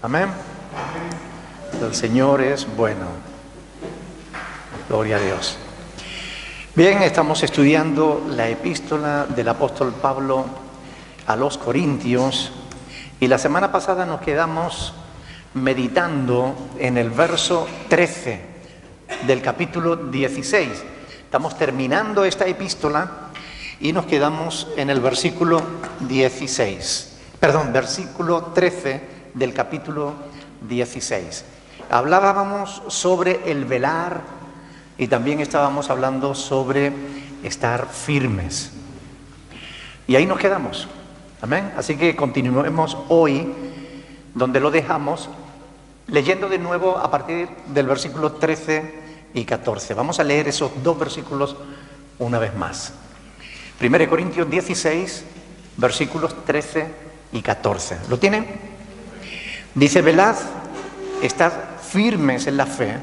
Amén. El Señor es bueno. Gloria a Dios. Bien, estamos estudiando la epístola del apóstol Pablo a los Corintios y la semana pasada nos quedamos meditando en el verso 13 del capítulo 16. Estamos terminando esta epístola y nos quedamos en el versículo 13 del capítulo 16. Hablábamos sobre el velar y también estábamos hablando sobre estar firmes. Y ahí nos quedamos. Amén. Así que continuemos hoy donde lo dejamos, leyendo de nuevo a partir del versículo 13 y 14. Vamos a leer esos dos versículos una vez más. 1 Corintios 16, versículos 13 y 14. ¿Lo tienen? Dice: velad, estad firmes en la fe,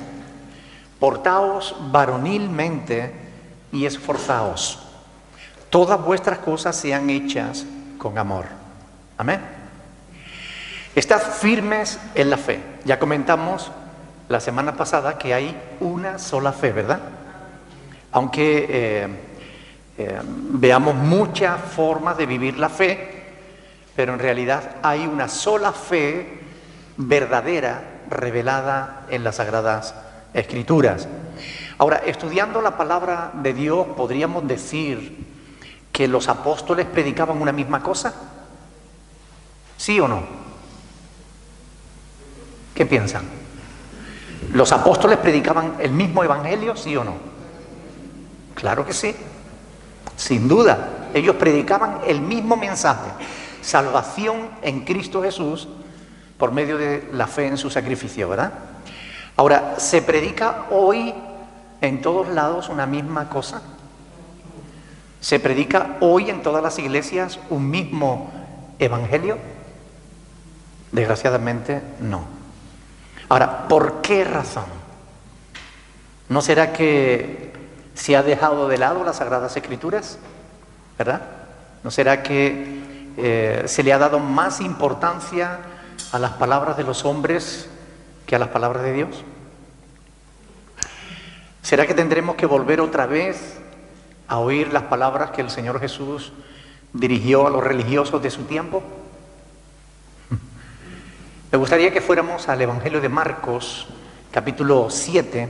portaos varonilmente y esforzaos. Todas vuestras cosas sean hechas con amor. Amén. Estad firmes en la fe. Ya comentamos la semana pasada que hay una sola fe, ¿verdad? Aunque veamos muchas formas de vivir la fe, pero en realidad hay una sola fe verdadera revelada en las Sagradas Escrituras. Ahora, estudiando la palabra de Dios, ¿podríamos decir que los apóstoles predicaban una misma cosa? ¿Sí o no? ¿Qué piensan? ¿Los apóstoles predicaban el mismo evangelio, sí o no? Claro que sí, sin duda. Ellos predicaban el mismo mensaje: salvación en Cristo Jesús por medio de la fe en su sacrificio, ¿verdad? Ahora, ¿se predica hoy en todos lados una misma cosa? ¿Se predica hoy en todas las iglesias un mismo evangelio? Desgraciadamente, no. Ahora, ¿por qué razón? ¿No será que se ha dejado de lado las Sagradas Escrituras? ¿Verdad? ¿No será que se le ha dado más importancia a las palabras de los hombres que a las palabras de Dios? ¿Será que tendremos que volver otra vez a oír las palabras que el Señor Jesús dirigió a los religiosos de su tiempo? Me gustaría que fuéramos al Evangelio de Marcos, capítulo 7,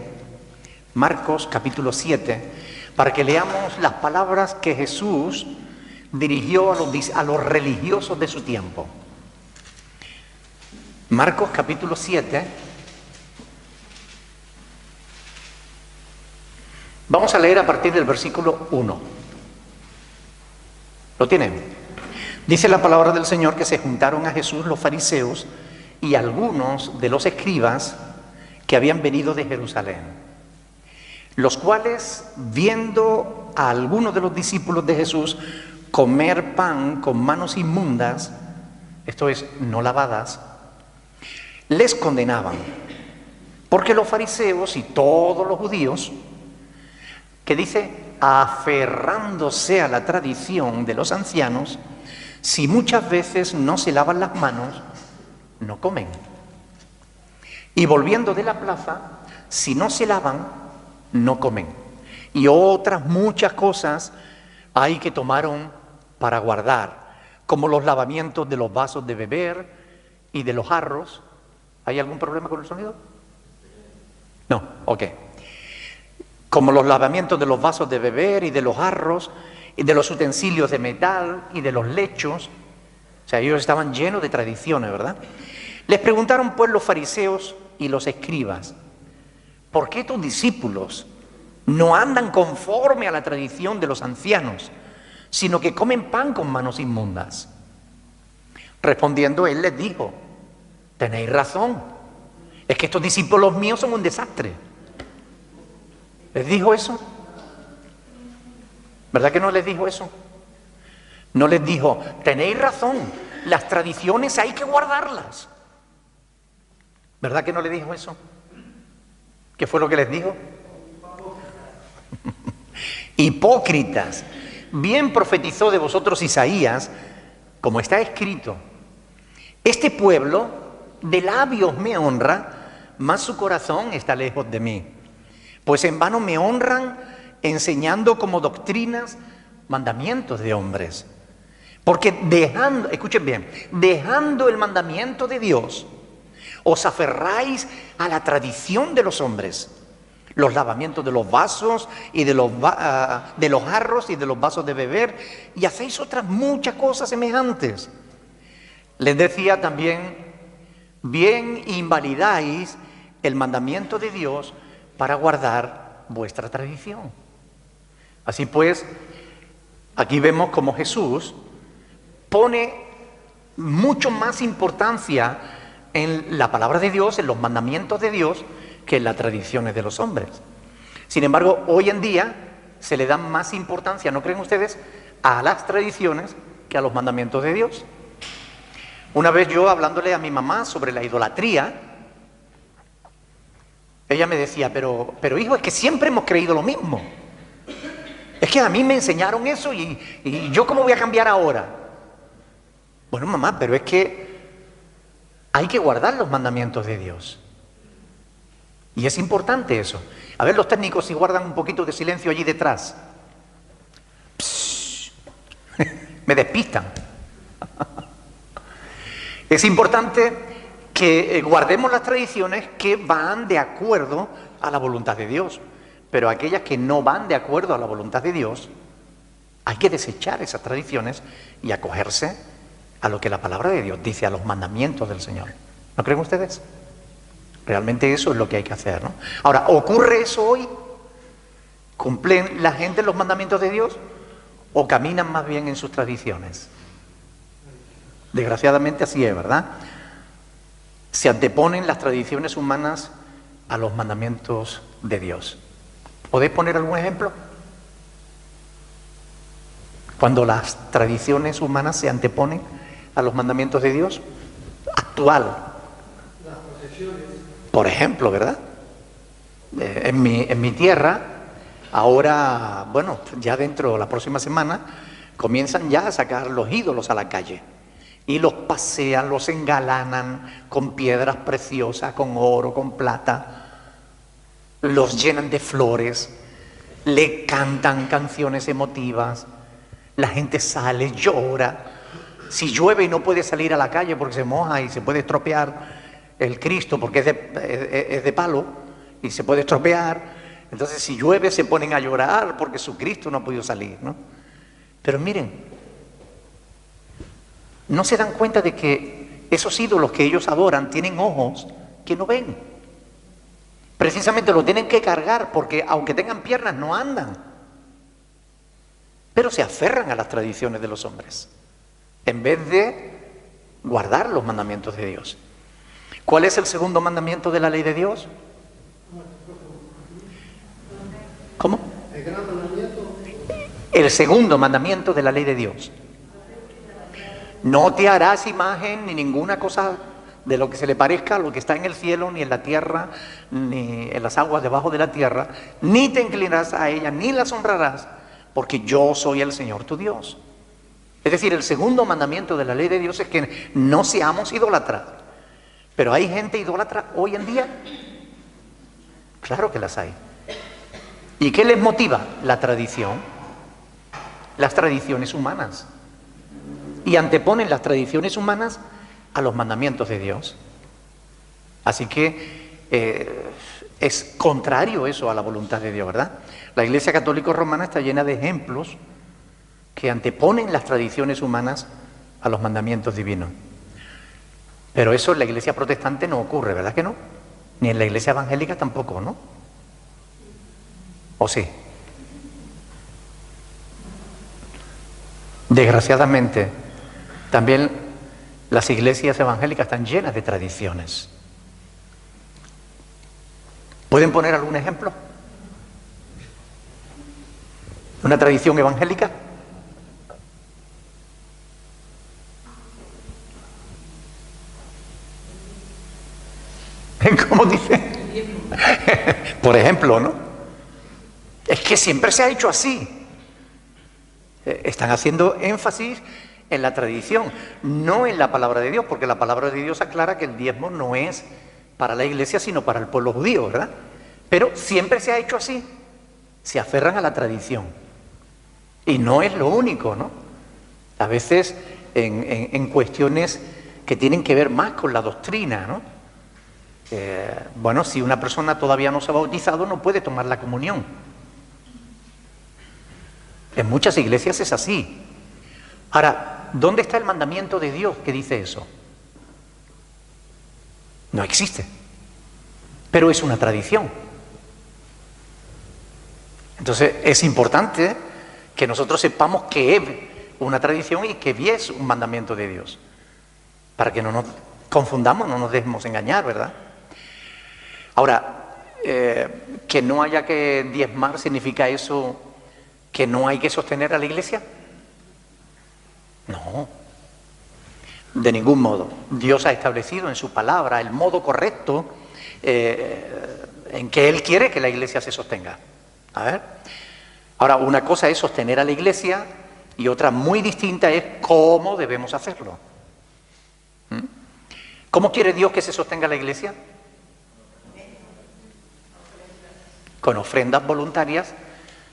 Marcos, capítulo 7, para que leamos las palabras que Jesús dirigió a los religiosos de su tiempo. Marcos, capítulo 7. Vamos a leer a partir del versículo 1. ¿Lo tienen? Dice la palabra del Señor que se juntaron a Jesús los fariseos y algunos de los escribas que habían venido de Jerusalén, los cuales, viendo a algunos de los discípulos de Jesús comer pan con manos inmundas, esto es, no lavadas, les condenaban, porque los fariseos y todos los judíos, que dice, aferrándose a la tradición de los ancianos, si muchas veces no se lavan las manos, no comen. Y volviendo de la plaza, si no se lavan, no comen. Y otras muchas cosas hay que tomaron para guardar, como los lavamientos de los vasos de beber y de los jarros. ¿Hay algún problema con el sonido? No, ok. Como los lavamientos de los vasos de beber y de los jarros y de los utensilios de metal y de los lechos. O sea, ellos estaban llenos de tradiciones, ¿verdad? Les preguntaron pues los fariseos y los escribas: ¿por qué tus discípulos no andan conforme a la tradición de los ancianos, sino que comen pan con manos inmundas? Respondiendo él les dijo: tenéis razón, es que estos discípulos míos son un desastre. ¿Les dijo eso? ¿Verdad que no les dijo eso? No les dijo: tenéis razón, las tradiciones hay que guardarlas. ¿Verdad que no le dijo eso? ¿Qué fue lo que les dijo? Hipócritas, bien profetizó de vosotros Isaías, como está escrito: este pueblo de labios me honra, mas su corazón está lejos de mí. Pues en vano me honran enseñando como doctrinas mandamientos de hombres. Porque dejando, escuchen bien, dejando el mandamiento de Dios, os aferráis a la tradición de los hombres, los lavamientos de los vasos y de los jarros y de los vasos de beber, y hacéis otras muchas cosas semejantes. Les decía también, bien invalidáis el mandamiento de Dios para guardar vuestra tradición. Así pues, aquí vemos cómo Jesús pone mucho más importancia en la palabra de Dios, en los mandamientos de Dios, que en las tradiciones de los hombres. Sin embargo, hoy en día se le da más importancia, ¿no creen ustedes?, a las tradiciones que a los mandamientos de Dios. Una vez yo hablándole a mi mamá sobre la idolatría, ella me decía, pero hijo, es que siempre hemos creído lo mismo. Es que a mí me enseñaron eso y yo ¿cómo voy a cambiar ahora? Bueno, mamá, pero es que hay que guardar los mandamientos de Dios. Y es importante eso. A ver los técnicos si guardan un poquito de silencio allí detrás. Me despistan. Es importante que guardemos las tradiciones que van de acuerdo a la voluntad de Dios. Pero aquellas que no van de acuerdo a la voluntad de Dios, hay que desechar esas tradiciones y acogerse a lo que la palabra de Dios dice, a los mandamientos del Señor. ¿No creen ustedes? Realmente eso es lo que hay que hacer, ¿no? Ahora, ¿ocurre eso hoy? ¿Cumplen la gente los mandamientos de Dios o caminan más bien en sus tradiciones? Desgraciadamente así es, ¿verdad? Se anteponen las tradiciones humanas a los mandamientos de Dios. ¿Podéis poner algún ejemplo? Cuando las tradiciones humanas se anteponen a los mandamientos de Dios, actual. Las procesiones. Por ejemplo, ¿verdad? En mi tierra, ahora, bueno, ya dentro de la próxima semana, comienzan ya a sacar los ídolos a la calle. Y los pasean, los engalanan con piedras preciosas, con oro, con plata. Los llenan de flores, le cantan canciones emotivas. La gente sale, llora. Si llueve y no puede salir a la calle porque se moja y se puede estropear el Cristo porque es de palo y se puede estropear. Entonces si llueve se ponen a llorar porque su Cristo no ha podido salir, ¿no? Pero miren, no se dan cuenta de que esos ídolos que ellos adoran tienen ojos que no ven. Precisamente lo tienen que cargar porque aunque tengan piernas no andan. Pero se aferran a las tradiciones de los hombres en vez de guardar los mandamientos de Dios. ¿Cuál es el segundo mandamiento de la ley de Dios? ¿Cómo? El gran mandamiento. El segundo mandamiento de la ley de Dios. No te harás imagen ni ninguna cosa de lo que se le parezca a lo que está en el cielo, ni en la tierra, ni en las aguas debajo de la tierra, ni te inclinarás a ella, ni las honrarás, porque yo soy el Señor tu Dios. Es decir, el segundo mandamiento de la ley de Dios es que no seamos idólatras. Pero ¿hay gente idólatra hoy en día? Claro que las hay. ¿Y qué les motiva? La tradición, las tradiciones humanas. Y anteponen las tradiciones humanas a los mandamientos de Dios. Así que es contrario eso a la voluntad de Dios, ¿verdad? La Iglesia Católica Romana está llena de ejemplos que anteponen las tradiciones humanas a los mandamientos divinos. Pero eso en la Iglesia Protestante no ocurre, ¿verdad que no? Ni en la Iglesia Evangélica tampoco, ¿no? ¿O sí? Desgraciadamente, también las iglesias evangélicas están llenas de tradiciones. ¿Pueden poner algún ejemplo? ¿Una tradición evangélica? ¿Cómo dice? Por ejemplo, ¿no? Es que siempre se ha hecho así. Están haciendo énfasis en la tradición, no en la palabra de Dios, porque la palabra de Dios aclara que el diezmo no es para la iglesia, sino para el pueblo judío, ¿verdad? Pero siempre se ha hecho así, se aferran a la tradición. Y no es lo único, ¿no? A veces en cuestiones que tienen que ver más con la doctrina, ¿no? Bueno, si una persona todavía no se ha bautizado, no puede tomar la comunión. En muchas iglesias es así. Ahora, ¿dónde está el mandamiento de Dios que dice eso? No existe. Pero es una tradición. Entonces, es importante que nosotros sepamos que es una tradición y que es un mandamiento de Dios. Para que no nos confundamos, no nos dejemos engañar, ¿verdad? Ahora, que no haya que diezmar, ¿significa eso que no hay que sostener a la iglesia? No, de ningún modo. Dios ha establecido en su palabra el modo correcto en que Él quiere que la iglesia se sostenga. A ver, ahora una cosa es sostener a la iglesia y otra muy distinta es cómo debemos hacerlo. ¿Cómo quiere Dios que se sostenga la iglesia? Con ofrendas voluntarias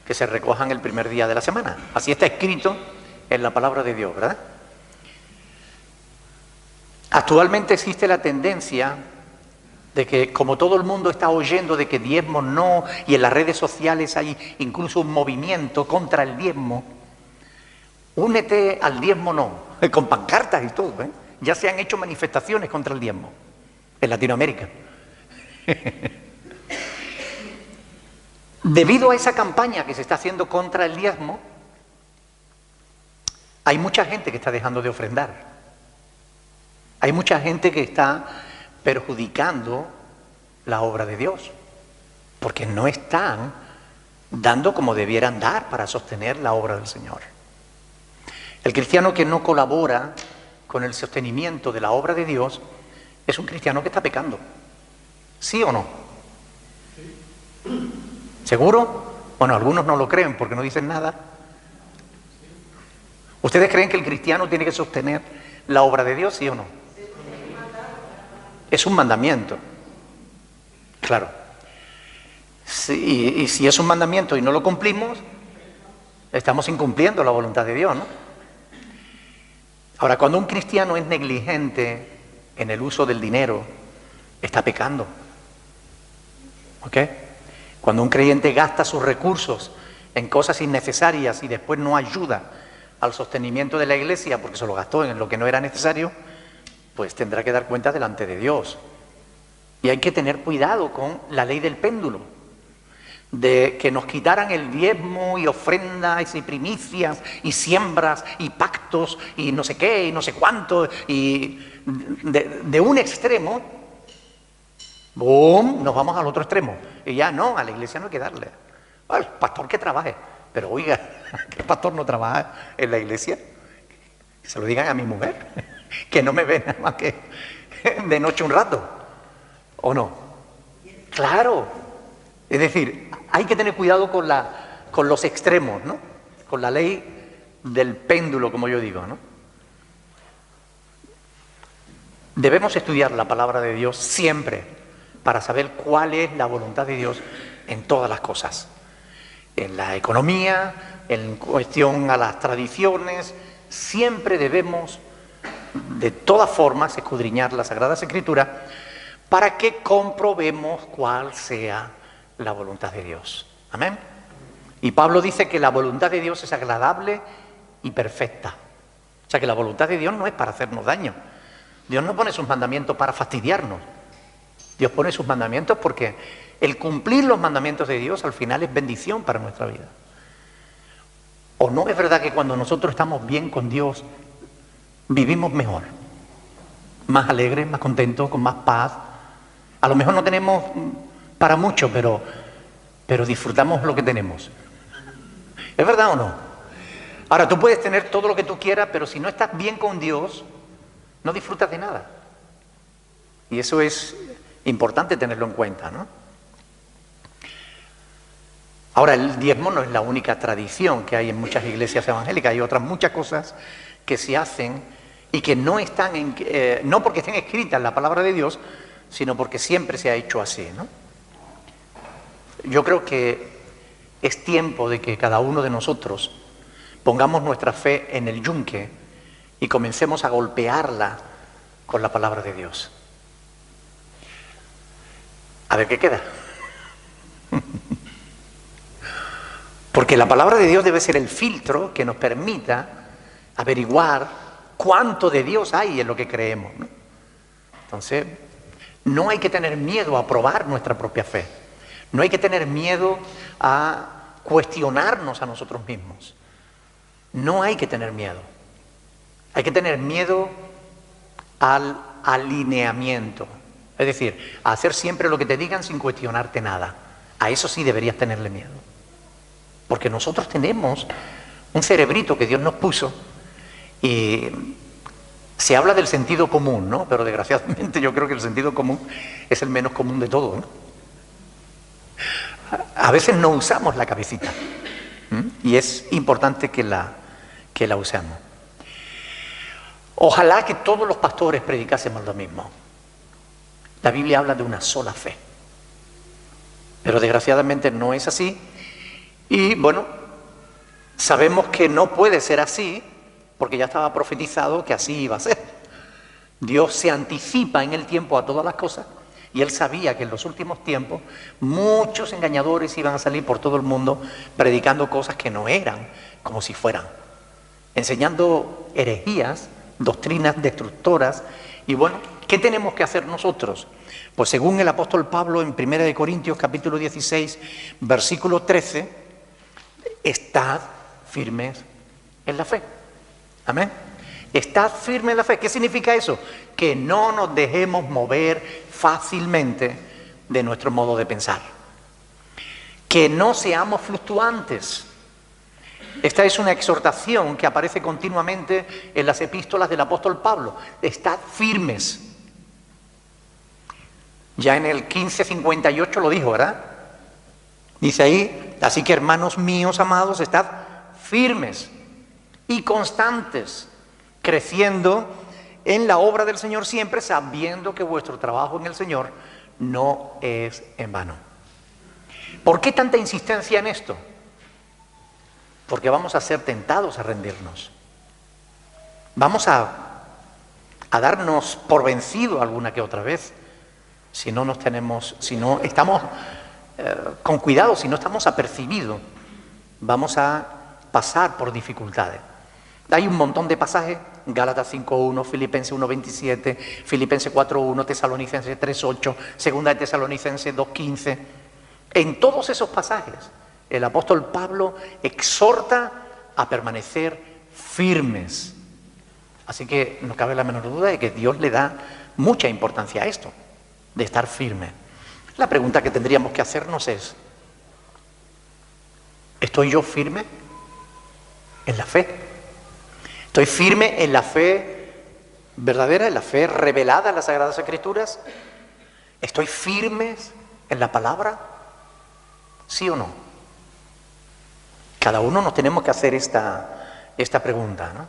que se recojan el primer día de la semana. Así está escrito en la palabra de Dios, ¿verdad? Actualmente existe la tendencia de que, como todo el mundo está oyendo de que diezmos no, y en las redes sociales hay incluso un movimiento contra el diezmo, únete al diezmo no, con pancartas y todo, ¿eh? Ya se han hecho manifestaciones contra el diezmo en Latinoamérica. Debido a esa campaña que se está haciendo contra el diezmo, hay mucha gente que está dejando de ofrendar. Hay mucha gente que está perjudicando la obra de Dios, porque no están dando como debieran dar para sostener la obra del Señor. El cristiano que no colabora con el sostenimiento de la obra de Dios es un cristiano que está pecando. ¿Sí o no? ¿Seguro? Bueno, algunos no lo creen porque no dicen nada. ¿Ustedes creen que el cristiano tiene que sostener la obra de Dios, sí o no? Es un mandamiento. Claro. Sí, y si es un mandamiento y no lo cumplimos, estamos incumpliendo la voluntad de Dios, ¿no? Ahora, cuando un cristiano es negligente en el uso del dinero, está pecando. ¿Ok? Cuando un creyente gasta sus recursos en cosas innecesarias y después no ayuda al sostenimiento de la iglesia porque se lo gastó en lo que no era necesario, pues tendrá que dar cuenta delante de Dios. Y hay que tener cuidado con la ley del péndulo, de que nos quitaran el diezmo y ofrendas y primicias y siembras y pactos y no sé qué y no sé cuánto, y de un extremo, ¡boom!, nos vamos al otro extremo. Y ya no, a la iglesia no hay que darle. Al pastor que trabaje. Pero oiga, ¿qué pastor no trabaja en la iglesia? Que se lo digan a mi mujer, que no me ve nada más que de noche un rato. ¿O no? Claro. Es decir, hay que tener cuidado con los extremos, ¿no? Con la ley del péndulo, como yo digo, ¿no? Debemos estudiar la palabra de Dios siempre para saber cuál es la voluntad de Dios en todas las cosas. En la economía, en cuestión a las tradiciones, siempre debemos, de todas formas, escudriñar las Sagradas Escrituras para que comprobemos cuál sea la voluntad de Dios. Amén. Y Pablo dice que la voluntad de Dios es agradable y perfecta. O sea que la voluntad de Dios no es para hacernos daño. Dios no pone sus mandamientos para fastidiarnos. Dios pone sus mandamientos porque el cumplir los mandamientos de Dios al final es bendición para nuestra vida. ¿O no es verdad que cuando nosotros estamos bien con Dios, vivimos mejor? Más alegres, más contentos, con más paz. A lo mejor no tenemos para mucho, pero disfrutamos lo que tenemos. ¿Es verdad o no? Ahora, tú puedes tener todo lo que tú quieras, pero si no estás bien con Dios, no disfrutas de nada. Y eso es importante tenerlo en cuenta, ¿no? Ahora, el diezmo no es la única tradición que hay en muchas iglesias evangélicas. Hay otras muchas cosas que se hacen y que no están, no porque estén escritas en la palabra de Dios, sino porque siempre se ha hecho así, ¿no? Yo creo que es tiempo de que cada uno de nosotros pongamos nuestra fe en el yunque y comencemos a golpearla con la palabra de Dios. A ver qué queda. Porque la palabra de Dios debe ser el filtro que nos permita averiguar cuánto de Dios hay en lo que creemos, ¿no? Entonces, no hay que tener miedo a probar nuestra propia fe. No hay que tener miedo a cuestionarnos a nosotros mismos. No hay que tener miedo. Hay que tener miedo al alineamiento. Es decir, a hacer siempre lo que te digan sin cuestionarte nada. A eso sí deberías tenerle miedo. Porque nosotros tenemos un cerebrito que Dios nos puso y se habla del sentido común, ¿no? Pero desgraciadamente yo creo que el sentido común es el menos común de todo, ¿no? A veces no usamos la cabecita, y es importante que la usemos. Ojalá que todos los pastores predicásemos lo mismo. La Biblia habla de una sola fe, pero desgraciadamente no es así. Y bueno, sabemos que no puede ser así porque ya estaba profetizado que así iba a ser. Dios se anticipa en el tiempo a todas las cosas y Él sabía que en los últimos tiempos muchos engañadores iban a salir por todo el mundo predicando cosas que no eran como si fueran, enseñando herejías, doctrinas destructoras. Y bueno, ¿qué tenemos que hacer nosotros? Pues según el apóstol Pablo en 1 Corintios capítulo 16, versículo 13, estad firmes en la fe. Amén. Estad firmes en la fe. ¿Qué significa eso? Que no nos dejemos mover fácilmente de nuestro modo de pensar. Que no seamos fluctuantes. Esta es una exhortación que aparece continuamente en las epístolas del apóstol Pablo. Estad firmes. Ya en el 15:58 lo dijo, ¿verdad? Dice ahí, así que hermanos míos amados, estad firmes y constantes, creciendo en la obra del Señor siempre, sabiendo que vuestro trabajo en el Señor no es en vano. ¿Por qué tanta insistencia en esto? Porque vamos a ser tentados a rendirnos. Vamos a darnos por vencido alguna que otra vez, si no estamos con cuidado, si no estamos apercibidos, vamos a pasar por dificultades. Hay un montón de pasajes, Gálatas 5:1, Filipenses 1:27, Filipenses 4:1, Tesalonicenses 3:8, Segunda de Tesalonicenses 2:15. En todos esos pasajes, el apóstol Pablo exhorta a permanecer firmes. Así que no cabe la menor duda de que Dios le da mucha importancia a esto, de estar firme. La pregunta que tendríamos que hacernos es, ¿estoy yo firme en la fe? ¿Estoy firme en la fe verdadera, en la fe revelada en las Sagradas Escrituras? ¿Estoy firme en la palabra? ¿Sí o no? Cada uno nos tenemos que hacer esta pregunta, ¿no?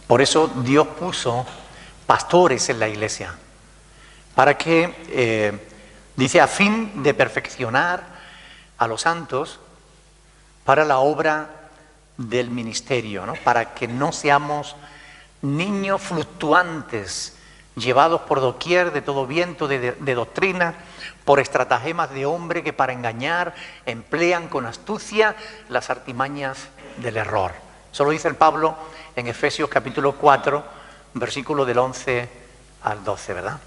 Por eso Dios puso pastores en la iglesia, para que, dice, a fin de perfeccionar a los santos para la obra del ministerio, ¿no? Para que no seamos niños fluctuantes, llevados por doquier de todo viento de doctrina, por estratagemas de hombre que para engañar emplean con astucia las artimañas del error. Eso lo dice el Pablo en Efesios capítulo 4, versículo del 11 al 12, ¿verdad?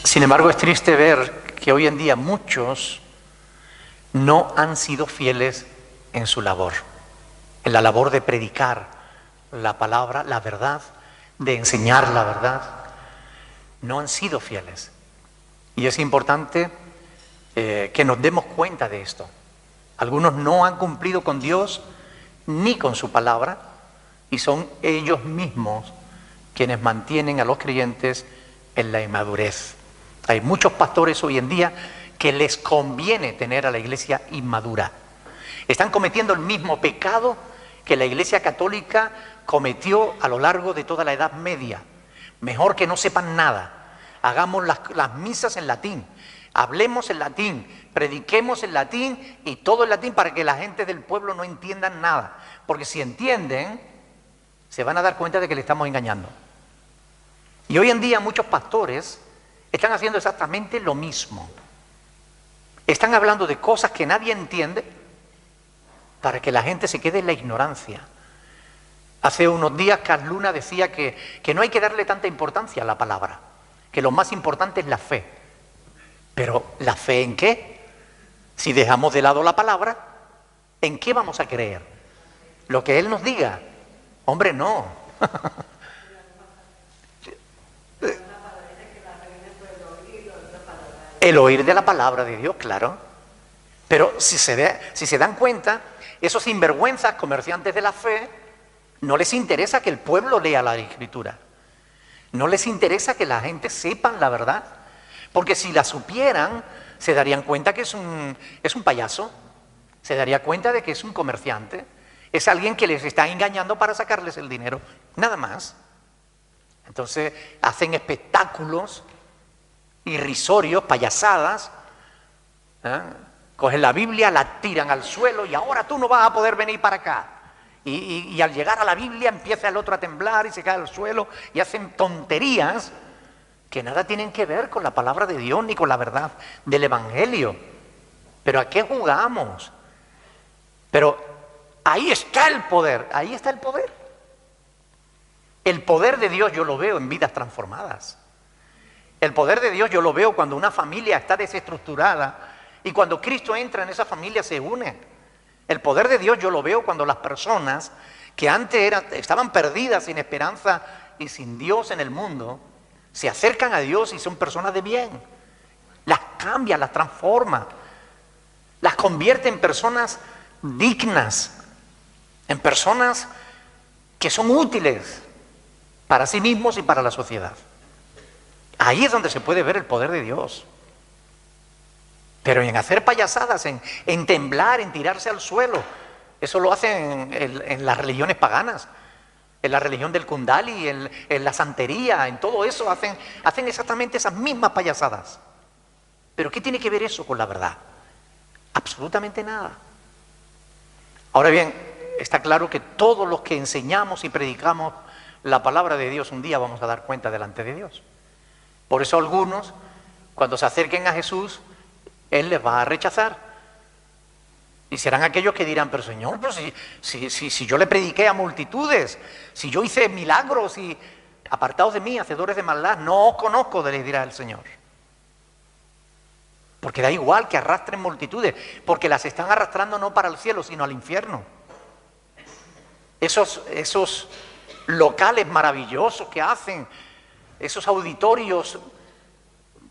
Sin embargo, es triste ver que hoy en día muchos no han sido fieles en su labor, en la labor de predicar la palabra, la verdad, de enseñar la verdad. No han sido fieles. Y es importante que nos demos cuenta de esto. Algunos no han cumplido con Dios ni con su palabra, y son ellos mismos quienes mantienen a los creyentes en la inmadurez. Hay muchos pastores hoy en día que les conviene tener a la iglesia inmadura. Están cometiendo el mismo pecado que la Iglesia Católica cometió a lo largo de toda la Edad Media. Mejor que no sepan nada. Hagamos las misas en latín, hablemos en latín, prediquemos en latín y todo en latín para que la gente del pueblo no entiendan nada. Porque si entienden, se van a dar cuenta de que le estamos engañando. Y hoy en día muchos pastores están haciendo exactamente lo mismo. Están hablando de cosas que nadie entiende para que la gente se quede en la ignorancia. Hace unos días Carl Luna decía que no hay que darle tanta importancia a la palabra, que lo más importante es la fe. Pero ¿la fe en qué? Si dejamos de lado la palabra, ¿en qué vamos a creer? Lo que él nos diga. Hombre, no. El oír de la palabra de Dios, claro. Pero si se dan cuenta, esos sinvergüenzas comerciantes de la fe, no les interesa que el pueblo lea la Escritura. No les interesa que la gente sepa la verdad. Porque si la supieran, se darían cuenta que es un payaso. Se daría cuenta de que es un comerciante. Es alguien que les está engañando para sacarles el dinero. Nada más. Entonces hacen espectáculos irrisorios, payasadas. Cogen la Biblia, la tiran al suelo y ahora tú no vas a poder venir para acá. Y al llegar a la Biblia empieza el otro a temblar y se cae al suelo y hacen tonterías que nada tienen que ver con la palabra de Dios ni con la verdad del Evangelio. ¿Pero a qué jugamos? Pero ahí está el poder, ahí está el poder. El poder de Dios yo lo veo en vidas transformadas. El poder de Dios yo lo veo cuando una familia está desestructurada y cuando Cristo entra en esa familia se une. El poder de Dios yo lo veo cuando las personas que antes estaban perdidas, sin esperanza y sin Dios en el mundo, se acercan a Dios y son personas de bien. Las cambia, las transforma, las convierte en personas dignas, en personas que son útiles para sí mismos y para la sociedad. Ahí es donde se puede ver el poder de Dios. Pero en hacer payasadas, en temblar, en tirarse al suelo, eso lo hacen en las religiones paganas, en la religión del Kundali, en la santería, en todo eso hacen exactamente esas mismas payasadas. ¿Pero qué tiene que ver eso con la verdad? Absolutamente nada. Ahora bien, está claro que todos los que enseñamos y predicamos la palabra de Dios un día vamos a dar cuenta delante de Dios. Por eso algunos, cuando se acerquen a Jesús, Él les va a rechazar. Y serán aquellos que dirán, pero Señor, pues si yo le prediqué a multitudes, si yo hice milagros y apartados de mí, hacedores de maldad, no os conozco, les dirá el Señor. Porque da igual que arrastren multitudes, porque las están arrastrando no para el cielo, sino al infierno. Esos locales maravillosos que hacen, esos auditorios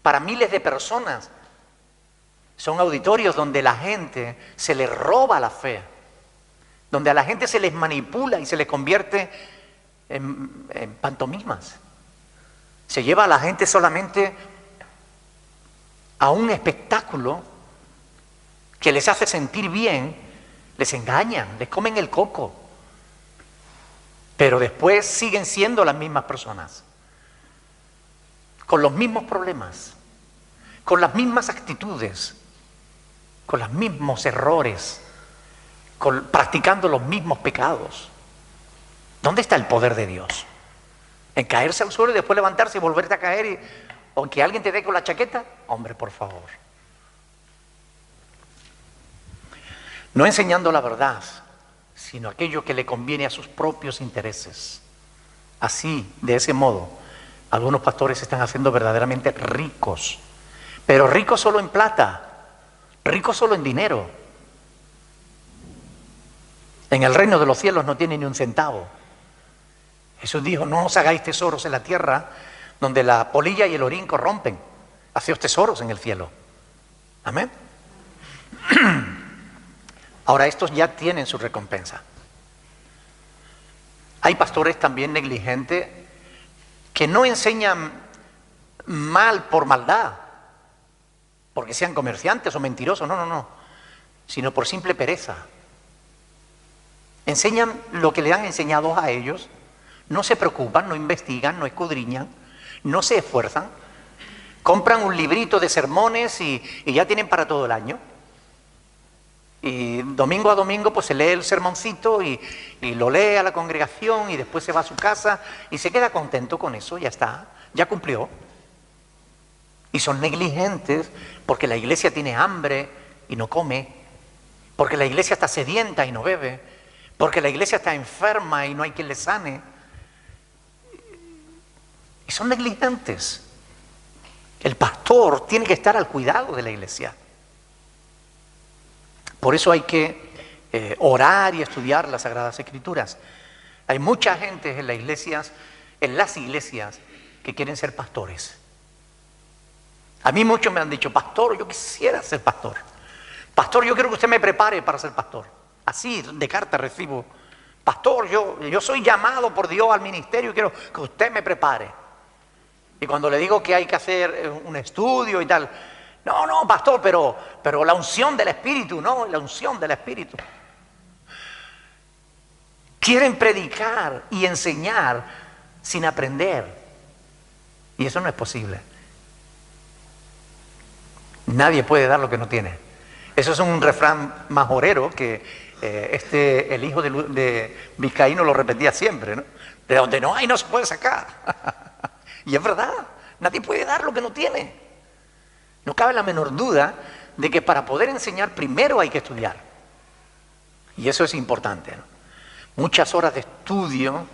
para miles de personas, son auditorios donde la gente se les roba la fe, donde a la gente se les manipula y se les convierte en pantomimas. Se lleva a la gente solamente a un espectáculo que les hace sentir bien, les engañan, les comen el coco, pero después siguen siendo las mismas personas, con los mismos problemas, con las mismas actitudes, con los mismos errores, practicando los mismos pecados. ¿Dónde está el poder de Dios? ¿En caerse al suelo y después levantarse y volverte a caer? ¿O que alguien te dé con la chaqueta? Hombre, por favor. No enseñando la verdad, sino aquello que le conviene a sus propios intereses. Así, de ese modo, algunos pastores se están haciendo verdaderamente ricos. Pero ricos solo en plata, ricos solo en dinero. En el reino de los cielos no tiene ni un centavo. Jesús dijo, no os hagáis tesoros en la tierra, donde la polilla y el orín corrompen. Haceos tesoros en el cielo. Amén. Ahora estos ya tienen su recompensa. Hay pastores también negligentes que no enseñan mal por maldad, porque sean comerciantes o mentirosos, no, no, no, sino por simple pereza. Enseñan lo que le han enseñado a ellos, no se preocupan, no investigan, no escudriñan, no se esfuerzan, compran un librito de sermones y ya tienen para todo el año. Y domingo a domingo pues se lee el sermoncito y lo lee a la congregación y después se va a su casa y se queda contento con eso, ya está, ya cumplió. Y son negligentes porque la iglesia tiene hambre y no come, porque la iglesia está sedienta y no bebe, porque la iglesia está enferma y no hay quien le sane. Y son negligentes. El pastor tiene que estar al cuidado de la iglesia. Por eso hay que orar y estudiar las Sagradas Escrituras. Hay mucha gente en las iglesias, que quieren ser pastores. A mí muchos me han dicho, pastor, yo quisiera ser pastor. Pastor, yo quiero que usted me prepare para ser pastor. Así de carta recibo, pastor, yo soy llamado por Dios al ministerio y quiero que usted me prepare. Y cuando le digo que hay que hacer un estudio y tal, no, no, pastor, pero la unción del Espíritu, no, la unción del Espíritu. Quieren predicar y enseñar sin aprender. Y eso no es posible. Nadie puede dar lo que no tiene. Eso es un refrán majorero que el hijo de Vizcaíno lo repetía siempre, ¿no? De donde no hay no se puede sacar. Y es verdad, nadie puede dar lo que no tiene. No cabe la menor duda de que para poder enseñar primero hay que estudiar. Y eso es importante, ¿no? Muchas horas de estudio,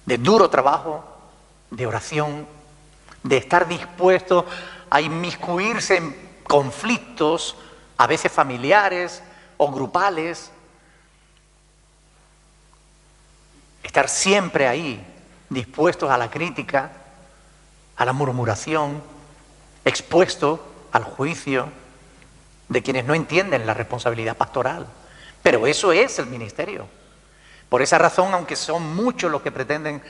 de duro trabajo, de oración, de estar dispuesto a inmiscuirse en conflictos, a veces familiares o grupales. Estar siempre ahí, dispuestos a la crítica, a la murmuración, expuesto al juicio de quienes no entienden la responsabilidad pastoral. Pero eso es el ministerio. Por esa razón, aunque son muchos los que pretenden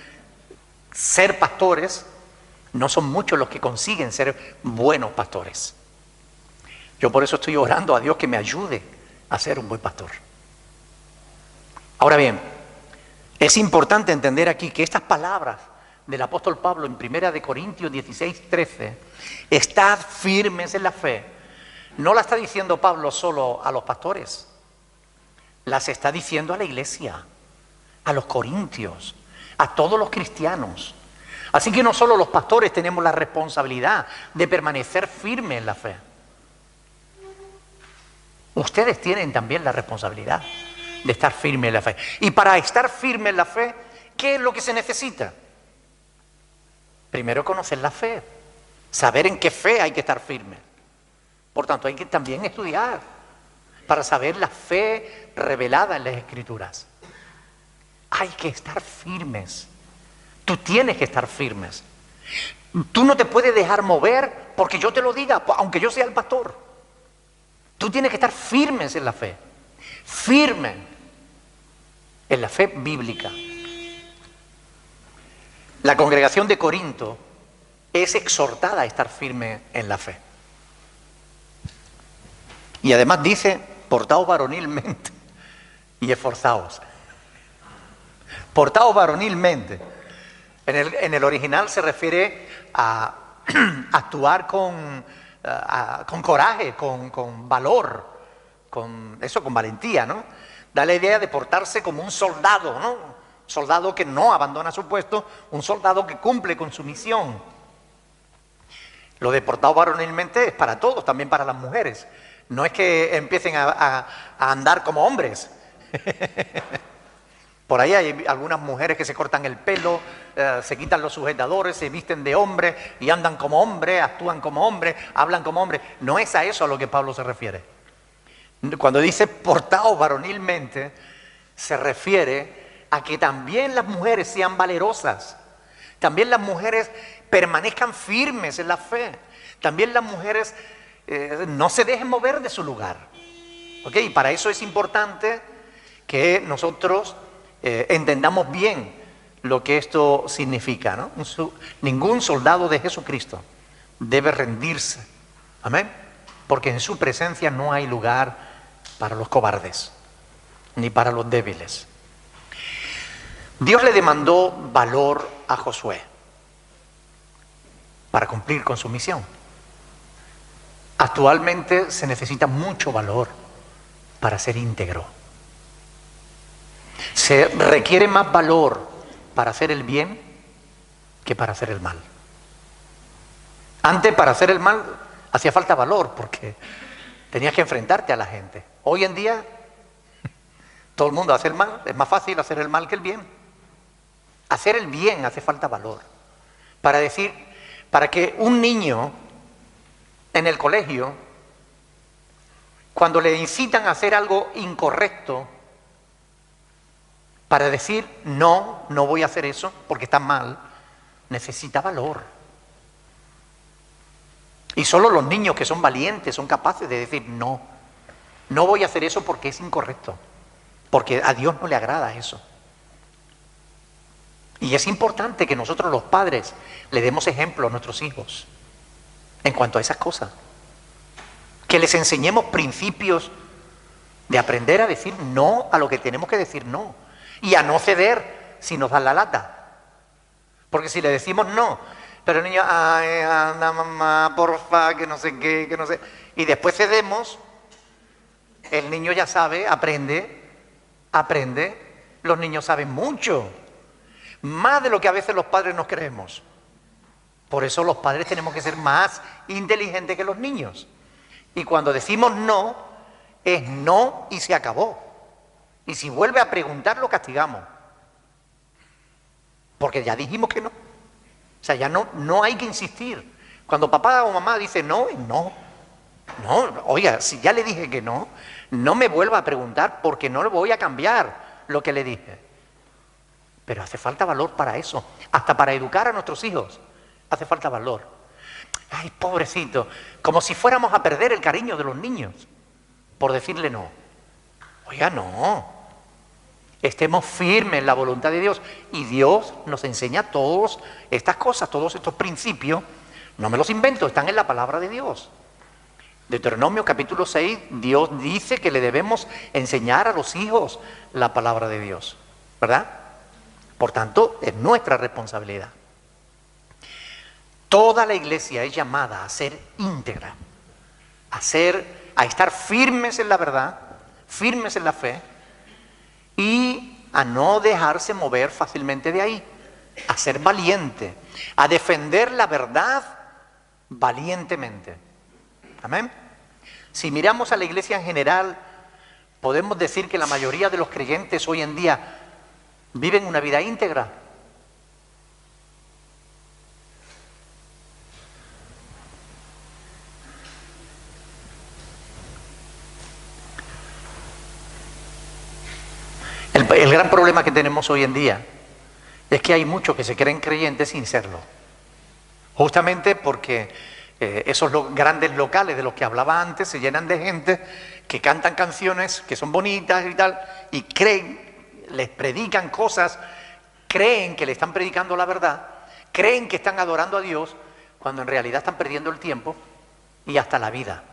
ser pastores, no son muchos los que consiguen ser buenos pastores. Yo por eso estoy orando a Dios que me ayude a ser un buen pastor. Ahora bien, es importante entender aquí que estas palabras del apóstol Pablo en 1 Corintios 16:13, estad firmes en la fe, no la está diciendo Pablo solo a los pastores, las está diciendo a la iglesia, a los corintios, a todos los cristianos. Así que no solo los pastores tenemos la responsabilidad de permanecer firmes en la fe. Ustedes tienen también la responsabilidad de estar firmes en la fe. Y para estar firmes en la fe, ¿qué es lo que se necesita? Primero conocer la fe, saber en qué fe hay que estar firme. Por tanto, hay que también estudiar para saber la fe revelada en las Escrituras. Hay que estar firmes. Tú tienes que estar firmes. Tú no te puedes dejar mover porque yo te lo diga, aunque yo sea el pastor. Tú tienes que estar firmes en la fe. Firme en la fe bíblica. La congregación de Corinto es exhortada a estar firme en la fe. Y además dice, portaos varonilmente y esforzaos. Portaos varonilmente. En el original se refiere a actuar con coraje, con valor, con valentía, ¿no? Da la idea de portarse como un soldado, ¿no? Soldado que no abandona su puesto, un soldado que cumple con su misión. Lo de portado varonilmente es para todos, también para las mujeres. No es que empiecen a andar como hombres. Por ahí hay algunas mujeres que se cortan el pelo, se quitan los sujetadores, se visten de hombre y andan como hombre, actúan como hombre, hablan como hombre. No es a eso a lo que Pablo se refiere. Cuando dice portaos varonilmente, se refiere a que también las mujeres sean valerosas, también las mujeres permanezcan firmes en la fe, también las mujeres no se dejen mover de su lugar. ¿Ok? Y para eso es importante que nosotros entendamos bien lo que esto significa, ¿no? Ningún soldado de Jesucristo debe rendirse Amén. Porque en su presencia no hay lugar para los cobardes, ni para los débiles. Dios le demandó valor a Josué para cumplir con su misión. Actualmente se necesita mucho valor para ser íntegro. Se requiere más valor para hacer el bien que para hacer el mal. Antes, para hacer el mal hacía falta valor porque tenías que enfrentarte a la gente. Hoy en día todo el mundo hace el mal, es más fácil hacer el mal que el bien. Hacer el bien hace falta valor. Para que un niño en el colegio, cuando le incitan a hacer algo incorrecto, para decir no, no voy a hacer eso porque está mal, necesita valor. Y solo los niños que son valientes son capaces de decir no, no voy a hacer eso porque es incorrecto, porque a Dios no le agrada eso. Y es importante que nosotros los padres le demos ejemplo a nuestros hijos en cuanto a esas cosas. Que les enseñemos principios de aprender a decir no a lo que tenemos que decir no. Y a no ceder si nos dan la lata. Porque si le decimos no, pero el niño, ay, anda mamá, porfa, que no sé qué, que no sé. Y después cedemos, el niño ya sabe, aprende. Los niños saben mucho. Más de lo que a veces los padres nos creemos. Por eso los padres tenemos que ser más inteligentes que los niños. Y cuando decimos no, es no y se acabó. Y si vuelve a preguntar, lo castigamos. Porque ya dijimos que no. O sea, ya no hay que insistir. Cuando papá o mamá dice no, es no. No, oiga, si ya le dije que no, no me vuelva a preguntar porque no le voy a cambiar lo que le dije. Pero hace falta valor para eso. Hasta para educar a nuestros hijos hace falta valor. Ay, pobrecito, como si fuéramos a perder el cariño de los niños por decirle no. Oiga, no. Estemos firmes en la voluntad de Dios. Y Dios nos enseña todas estas cosas, todos estos principios. No me los invento, están en la palabra de Dios. Deuteronomio capítulo 6, Dios dice que le debemos enseñar a los hijos la palabra de Dios, ¿verdad? Por tanto, es nuestra responsabilidad. Toda la iglesia es llamada a ser íntegra, a estar firmes en la verdad, firmes en la fe y a no dejarse mover fácilmente de ahí, a ser valiente, a defender la verdad valientemente. Amén. Si miramos a la iglesia en general, podemos decir que la mayoría de los creyentes hoy en día viven una vida íntegra. El gran problema que tenemos hoy en día es que hay muchos que se creen creyentes sin serlo. Justamente porque esos grandes locales de los que hablaba antes se llenan de gente que cantan canciones que son bonitas y tal, y creen, les predican cosas, creen que le están predicando la verdad, creen que están adorando a Dios, cuando en realidad están perdiendo el tiempo y hasta la vida.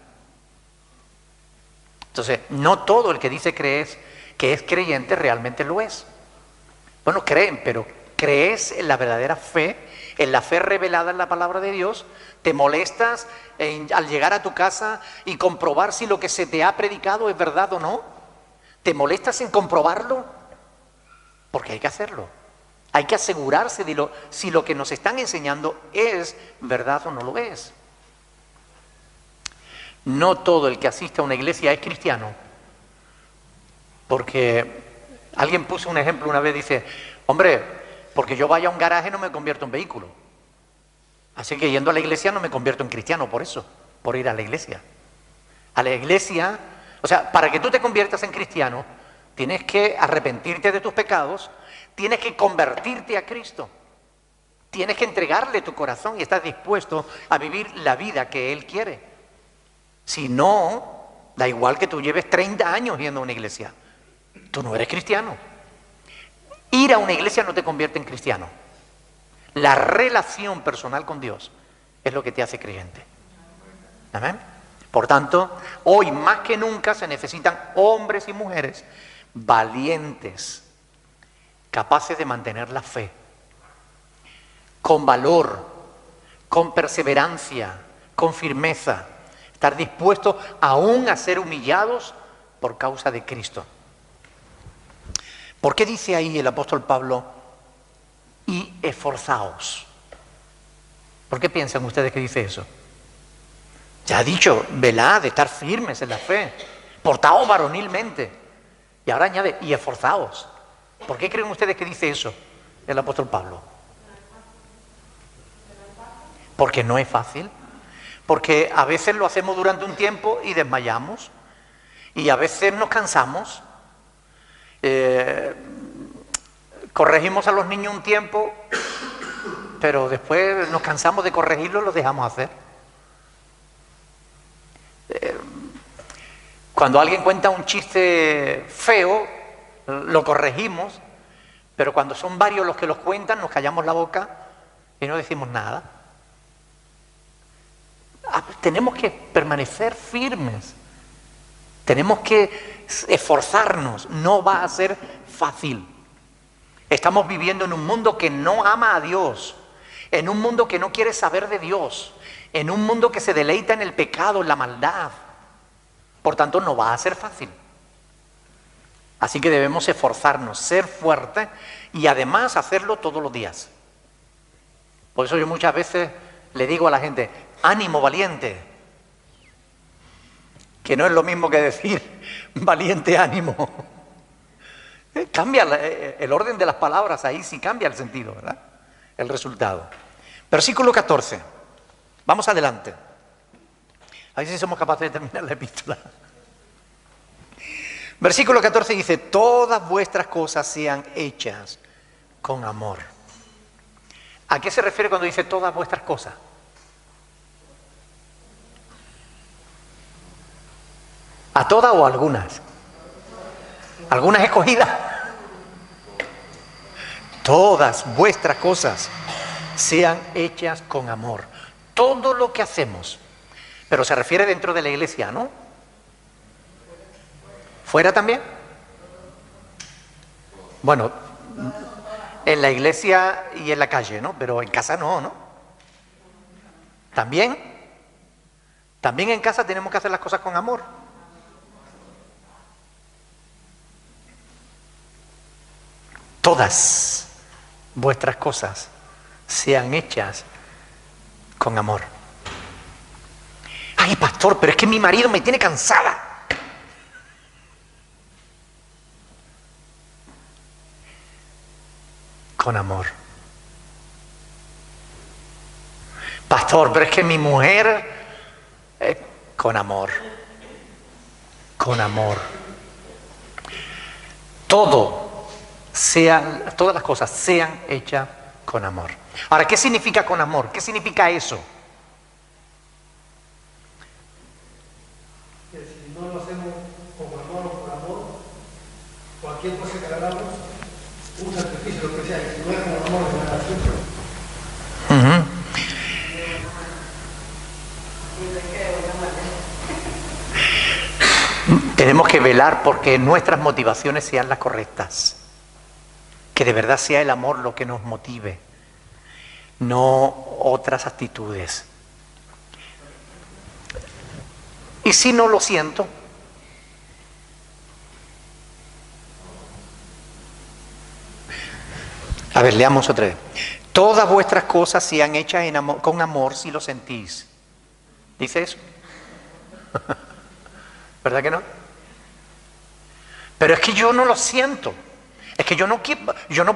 Entonces, no todo el que dice que es creyente realmente lo es. Bueno, creen, pero ¿crees en la verdadera fe, en la fe revelada en la palabra de Dios? ¿Te molestas al llegar a tu casa y comprobar si lo que se te ha predicado es verdad o no? ¿Te molestas en comprobarlo? Porque hay que hacerlo. Hay que asegurarse de si lo que nos están enseñando es verdad o no lo es. No todo el que asiste a una iglesia es cristiano. Porque alguien puso un ejemplo una vez, dice, hombre, porque yo vaya a un garaje no me convierto en vehículo. Así que yendo a la iglesia no me convierto en cristiano por eso, por ir a la iglesia. A la iglesia, o sea, para que tú te conviertas en cristiano, tienes que arrepentirte de tus pecados, tienes que convertirte a Cristo, tienes que entregarle tu corazón y estás dispuesto a vivir la vida que Él quiere. Si no, da igual que tú lleves 30 años yendo a una iglesia, tú no eres cristiano. Ir a una iglesia no te convierte en cristiano. La relación personal con Dios es lo que te hace creyente. Amén. Por tanto, hoy más que nunca se necesitan hombres y mujeres valientes, capaces de mantener la fe, con valor, con perseverancia, con firmeza, estar dispuestos aún a ser humillados por causa de Cristo. ¿Por qué dice ahí el apóstol Pablo, y esforzaos? ¿Por qué piensan ustedes que dice eso? Ya ha dicho, velad, estar firmes en la fe, portaos varonilmente. Y ahora añade, y esforzaos. ¿Por qué creen ustedes que dice eso el apóstol Pablo? Porque no es fácil. Porque a veces lo hacemos durante un tiempo y desmayamos. Y a veces nos cansamos. Corregimos a los niños un tiempo, pero después nos cansamos de corregirlos y los dejamos hacer. Cuando alguien cuenta un chiste feo, lo corregimos, pero cuando son varios los que los cuentan, nos callamos la boca y no decimos nada. Tenemos que permanecer firmes, tenemos que esforzarnos, no va a ser fácil. Estamos viviendo en un mundo que no ama a Dios, en un mundo que no quiere saber de Dios, en un mundo que se deleita en el pecado, en la maldad. Por tanto, no va a ser fácil. Así que debemos esforzarnos, ser fuertes y además hacerlo todos los días. Por eso yo muchas veces le digo a la gente, ánimo valiente, que no es lo mismo que decir valiente ánimo. Cambia el orden de las palabras, ahí sí cambia el sentido, ¿verdad? El resultado. Versículo 14. Vamos adelante. A ver si somos capaces de terminar la epístola. Versículo 14 dice, todas vuestras cosas sean hechas con amor. ¿A qué se refiere cuando dice todas vuestras cosas? ¿A todas o a algunas? ¿Algunas escogidas? Todas vuestras cosas sean hechas con amor. Todo lo que hacemos. Pero se refiere dentro de la iglesia, ¿no? ¿Fuera también? Bueno, en la iglesia y en la calle, ¿no? Pero en casa no, ¿no? ¿También? También en casa tenemos que hacer las cosas con amor. Todas vuestras cosas sean hechas con amor. Ay, pastor, pero es que mi marido me tiene cansada. Con amor. Pastor, pero es que mi mujer... con amor. Con amor. Todas las cosas sean hechas con amor. Ahora, ¿qué significa con amor? ¿Qué significa eso? Que si no lo hacemos con amor o por amor, cualquier cosa que hagamos, un sacrificio, lo que sea, y si no es con amor, es nada simple. Tenemos que velar porque nuestras motivaciones sean las correctas. Que de verdad sea el amor lo que nos motive, no otras actitudes. ¿Y si no lo siento? A ver, leamos otra vez. Todas vuestras cosas sean hechas con amor si lo sentís. ¿Dice eso? ¿Verdad que no? Pero es que yo no lo siento. Es que yo no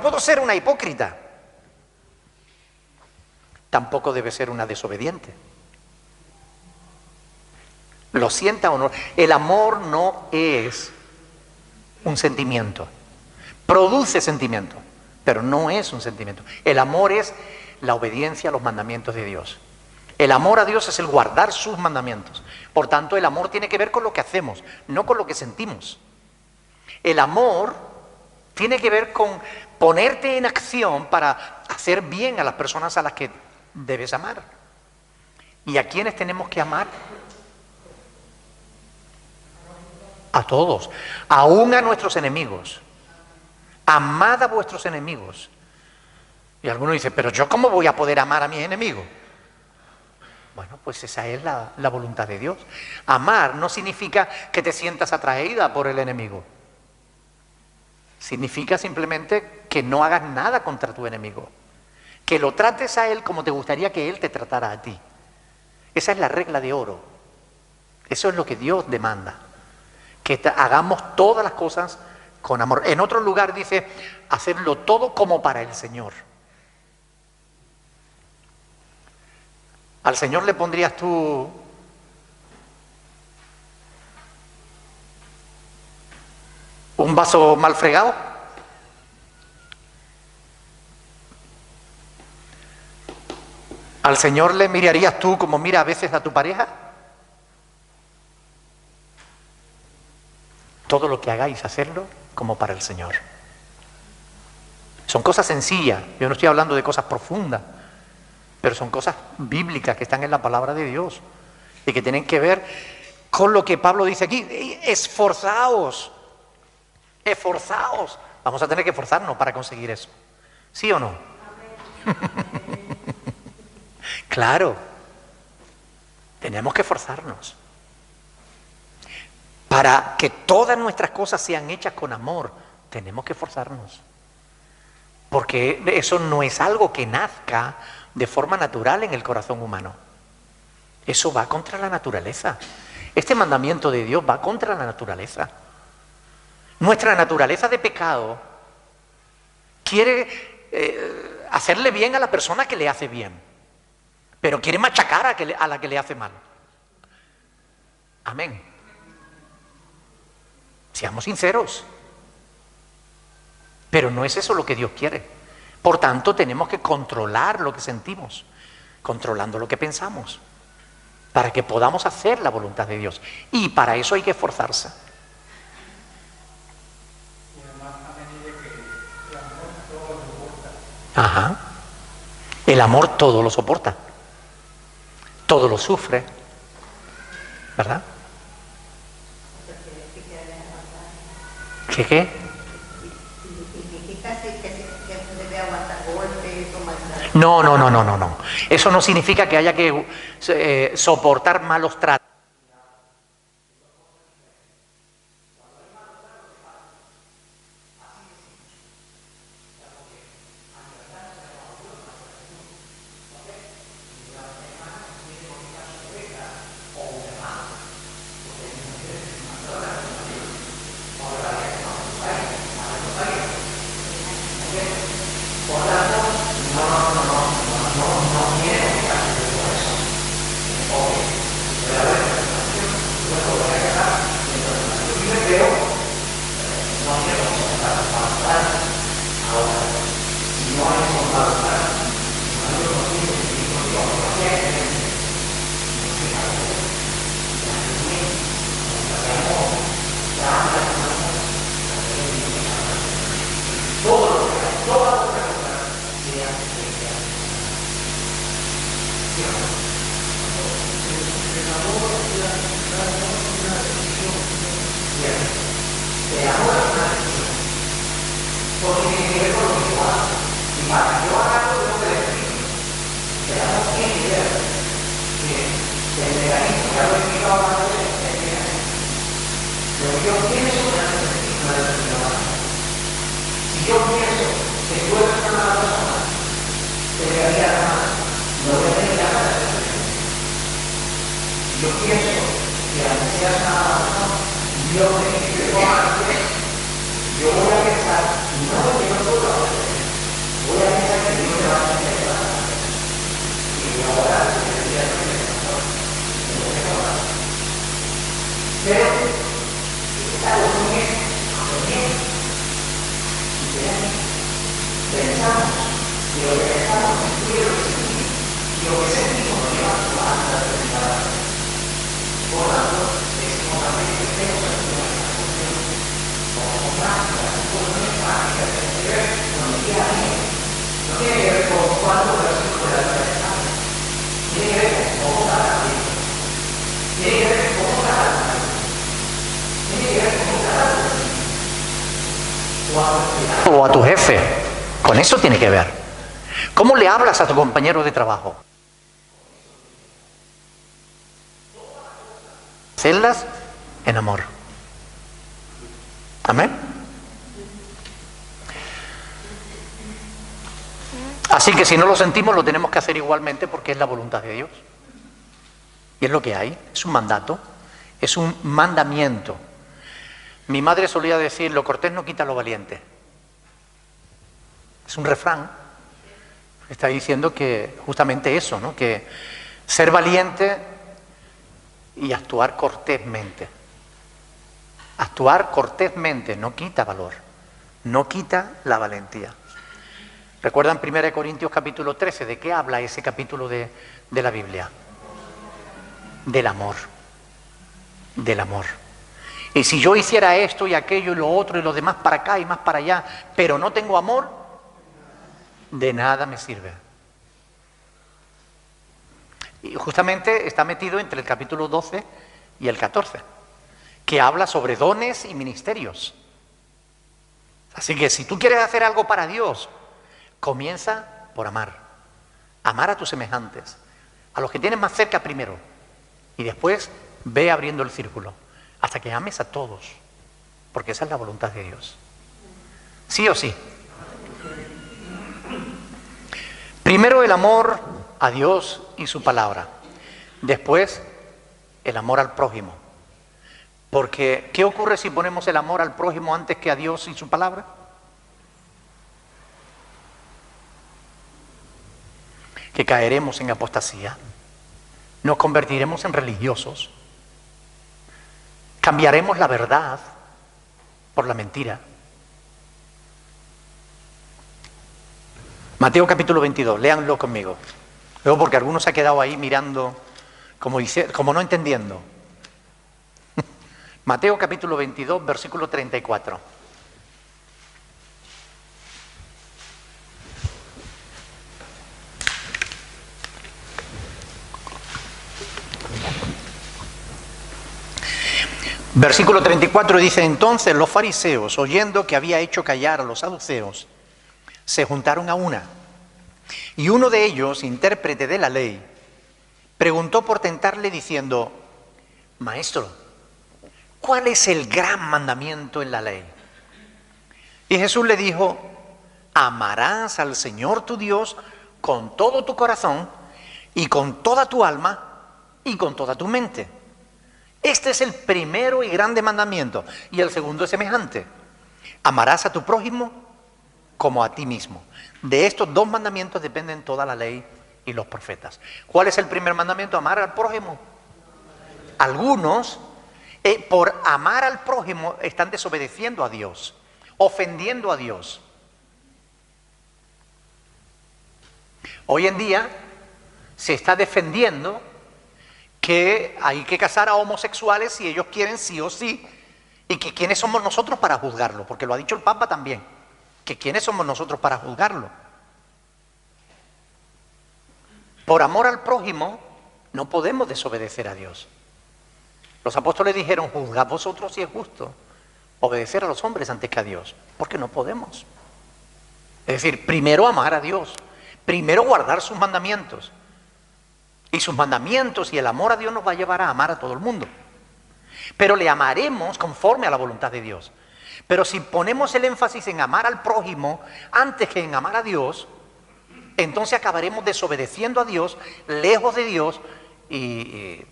puedo ser una hipócrita. Tampoco debe ser una desobediente. ¿Lo sienta o no? El amor no es un sentimiento. Produce sentimiento, pero no es un sentimiento. El amor es la obediencia a los mandamientos de Dios. El amor a Dios es el guardar sus mandamientos. Por tanto, el amor tiene que ver con lo que hacemos, no con lo que sentimos. El amor tiene que ver con ponerte en acción para hacer bien a las personas a las que debes amar. ¿Y a quiénes tenemos que amar? A todos, aún a nuestros enemigos. Amad a vuestros enemigos. Y alguno dice, pero ¿yo cómo voy a poder amar a mis enemigos? Bueno, pues esa es la voluntad de Dios. Amar no significa que te sientas atraída por el enemigo. Significa simplemente que no hagas nada contra tu enemigo. Que lo trates a él como te gustaría que él te tratara a ti. Esa es la regla de oro. Eso es lo que Dios demanda. Que hagamos todas las cosas con amor. En otro lugar dice, hacerlo todo como para el Señor. ¿Al Señor le pondrías tú un vaso mal fregado? ¿Al Señor le mirarías tú como mira a veces a tu pareja? Todo lo que hagáis, hacerlo como para el Señor. Son cosas sencillas, yo no estoy hablando de cosas profundas, pero son cosas bíblicas que están en la palabra de Dios y que tienen que ver con lo que Pablo dice aquí. Esforzaos, esforzaos. Vamos a tener que esforzarnos para conseguir eso. ¿Sí o no? Claro, tenemos que esforzarnos para que todas nuestras cosas sean hechas con amor. Tenemos que esforzarnos, porque eso no es algo que nazca de forma natural en el corazón humano. Eso va contra la naturaleza. Este mandamiento de Dios va contra la naturaleza. Nuestra naturaleza de pecado quiere hacerle bien a la persona que le hace bien, pero quiere machacar a la que le hace mal. Amén. Seamos sinceros. Pero no es eso lo que Dios quiere. Por tanto, tenemos que controlar lo que sentimos, controlando lo que pensamos, para que podamos hacer la voluntad de Dios. Y para eso hay que esforzarse. Ajá. El amor todo lo soporta, todo lo sufre, ¿verdad? ¿Qué? No. Eso no significa que haya que soportar malos tratos. Tiene que ver con cómo tratar. Tiene que ver o a tu jefe. Con eso tiene que ver. ¿Cómo le hablas a tu compañero de trabajo? Hacerlas en amor. Amén. Así que si no lo sentimos, lo tenemos que hacer igualmente porque es la voluntad de Dios. Y es lo que hay, es un mandato, es un mandamiento. Mi madre solía decir, lo cortés no quita lo valiente. Es un refrán. Está diciendo que justamente eso, ¿no? Que ser valiente y actuar cortésmente. Actuar cortésmente no quita valor, no quita la valentía. ¿Recuerdan 1 Corintios capítulo 13? ¿De qué habla ese capítulo de la Biblia? Del amor. Del amor. Y si yo hiciera esto y aquello y lo otro y lo demás para acá y más para allá, pero no tengo amor, de nada me sirve. Y justamente está metido entre el capítulo 12 y el 14, que habla sobre dones y ministerios. Así que si tú quieres hacer algo para Dios, comienza por amar. Amar a tus semejantes, a los que tienes más cerca primero, y después ve abriendo el círculo, hasta que ames a todos, porque esa es la voluntad de Dios. ¿Sí o sí? Primero el amor a Dios y su palabra. Después el amor al prójimo. Porque, ¿qué ocurre si ponemos el amor al prójimo antes que a Dios y su palabra? Que caeremos en apostasía. Nos convertiremos en religiosos. Cambiaremos la verdad por la mentira. Mateo capítulo 22, léanlo conmigo. Luego porque algunos se ha quedado ahí mirando, como no entendiendo. Mateo capítulo 22, versículo 34. Versículo 34 dice, entonces los fariseos, oyendo que había hecho callar a los saduceos, se juntaron a una. Y uno de ellos, intérprete de la ley, preguntó por tentarle diciendo, Maestro, ¿cuál es el gran mandamiento en la ley? Y Jesús le dijo, amarás al Señor tu Dios con todo tu corazón y con toda tu alma y con toda tu mente. Este es el primero y grande mandamiento. Y el segundo es semejante. Amarás a tu prójimo como a ti mismo. De estos dos mandamientos dependen toda la ley y los profetas. ¿Cuál es el primer mandamiento? Amar al prójimo. Algunos, por amar al prójimo, están desobedeciendo a Dios, ofendiendo a Dios. Hoy en día se está defendiendo que hay que casar a homosexuales si ellos quieren sí o sí, y que quiénes somos nosotros para juzgarlo, porque lo ha dicho el Papa también, que quiénes somos nosotros para juzgarlo. Por amor al prójimo no podemos desobedecer a Dios. Los apóstoles dijeron, juzgad vosotros si es justo obedecer a los hombres antes que a Dios, porque no podemos. Es decir, primero amar a Dios, primero guardar sus mandamientos. Y sus mandamientos y el amor a Dios nos va a llevar a amar a todo el mundo. Pero le amaremos conforme a la voluntad de Dios. Pero si ponemos el énfasis en amar al prójimo antes que en amar a Dios, entonces acabaremos desobedeciendo a Dios, lejos de Dios, y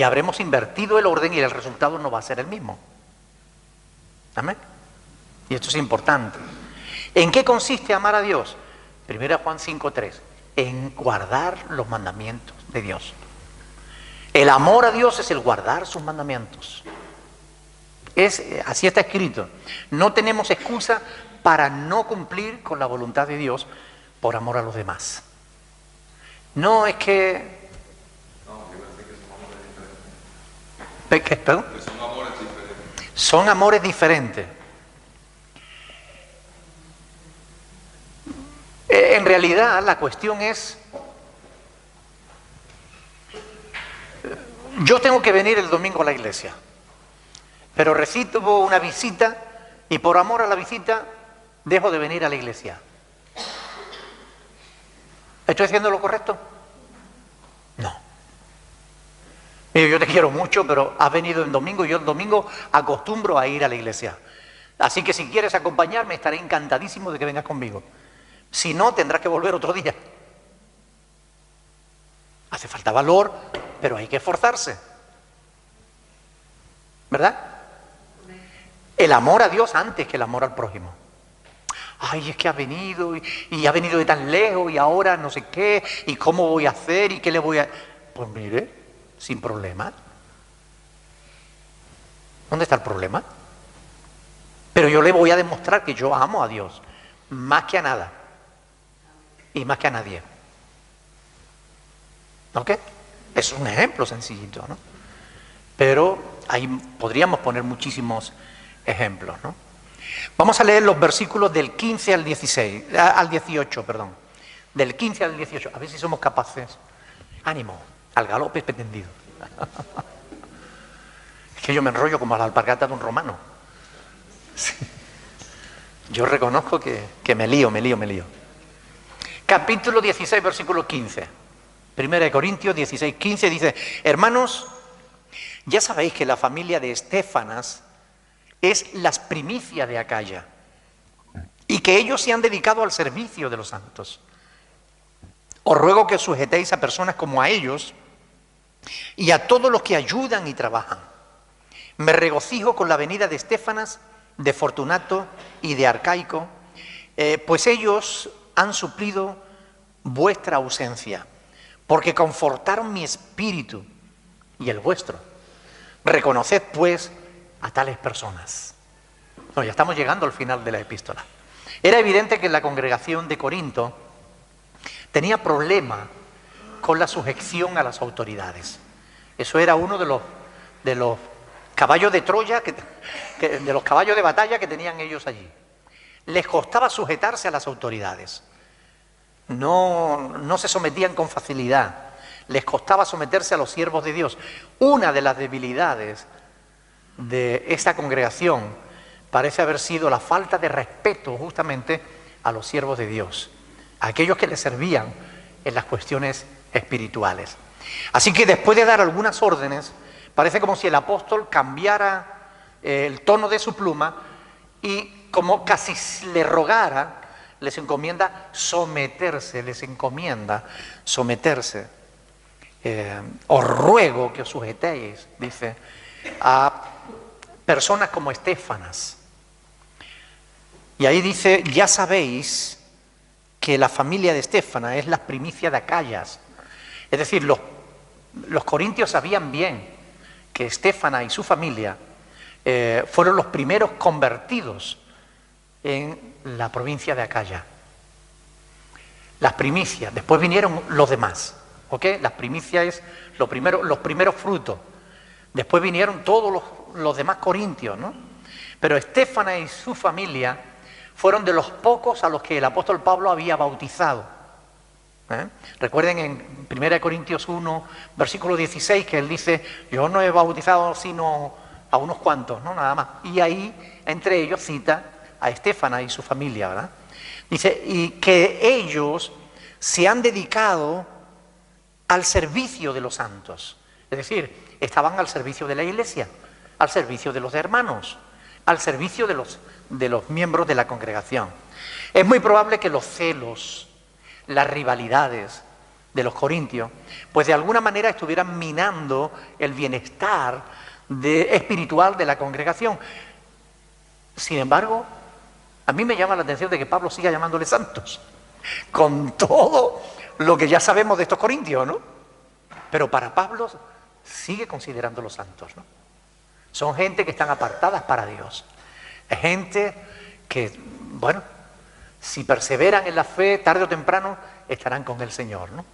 habremos invertido el orden y el resultado no va a ser el mismo. ¿Amén? Y esto es importante. ¿En qué consiste amar a Dios? 1 Juan 5:3. En guardar los mandamientos de Dios. El amor a Dios es el guardar sus mandamientos. Así está escrito. No tenemos excusa para no cumplir con la voluntad de Dios por amor a los demás. No es que... ¿Perdón? Son amores diferentes. Son amores diferentes. En realidad la cuestión es, yo tengo que venir el domingo a la iglesia, pero recibo una visita y por amor a la visita dejo de venir a la iglesia. ¿Estoy haciendo lo correcto? No. Mira, yo te quiero mucho, pero has venido el domingo y yo el domingo acostumbro a ir a la iglesia. Así que si quieres acompañarme, estaré encantadísimo de que vengas conmigo. Si no, tendrás que volver otro día. Hace falta valor, pero hay que esforzarse. ¿Verdad? El amor a Dios antes que el amor al prójimo. Ay, es que ha venido y ha venido de tan lejos y ahora no sé qué, y cómo voy a hacer y qué le voy a... Pues mire, sin problema. ¿Dónde está el problema? Pero yo le voy a demostrar que yo amo a Dios, más que a nada y más que a nadie. ¿Ok? Es un ejemplo sencillito, ¿no? Pero ahí podríamos poner muchísimos ejemplos, ¿no? Vamos a leer los versículos del 15 al 16, al 18, perdón. Del 15 al 18, a ver si somos capaces. Ánimo, al galope pretendido. Es que yo me enrollo como a la alpargata de un romano. Sí. Yo reconozco que me lío. Capítulo 16, versículo 15. 1 Corintios 16, 15 dice: hermanos, ya sabéis que la familia de Estéfanas es las primicias de Acaya y que ellos se han dedicado al servicio de los santos. Os ruego que sujetéis a personas como a ellos y a todos los que ayudan y trabajan. Me regocijo con la venida de Estéfanas, de Fortunato y de Arcaico, pues ellos han suplido vuestra ausencia, porque confortaron mi espíritu y el vuestro. Reconoced pues a tales personas. Bueno, ya estamos llegando al final de la epístola. Era evidente que la congregación de Corinto tenía problema con la sujeción a las autoridades. Eso era uno de los caballos de Troya, de los caballos de batalla que tenían ellos allí. Les costaba sujetarse a las autoridades. No se sometían con facilidad. Les costaba someterse a los siervos de Dios. Una de las debilidades de esta congregación parece haber sido la falta de respeto justamente a los siervos de Dios, a aquellos que les servían en las cuestiones espirituales. Así que después de dar algunas órdenes, parece como si el apóstol cambiara el tono de su pluma y como casi le rogara, les encomienda someterse. Os ruego que os sujetéis, dice, a personas como Estéfanas. Y ahí dice: ya sabéis que la familia de Estéfanas es la primicia de Acayas. Es decir, los corintios sabían bien que Estéfanas y su familia fueron los primeros convertidos en la provincia de Acaya. Las primicias, después vinieron los demás, ¿ok? Las primicias es los primeros frutos. Después vinieron todos los demás corintios, ¿no? Pero Estéfanas y su familia fueron de los pocos a los que el apóstol Pablo había bautizado. Recuerden en 1 Corintios 1, versículo 16, que él dice: yo no he bautizado sino a unos cuantos, ¿no? Nada más. Y ahí, entre ellos, cita a Estéfanas y su familia, ¿verdad? Dice, y que ellos se han dedicado al servicio de los santos. Es decir, estaban al servicio de la iglesia, al servicio de los hermanos, al servicio de los miembros de la congregación. Es muy probable que los celos, las rivalidades de los corintios, pues de alguna manera estuvieran minando el bienestar espiritual de la congregación. Sin embargo, a mí me llama la atención de que Pablo siga llamándoles santos, con todo lo que ya sabemos de estos corintios, ¿no? Pero para Pablo sigue considerándolos santos, ¿no? Son gente que están apartadas para Dios. Es gente que, bueno, si perseveran en la fe, tarde o temprano estarán con el Señor, ¿no?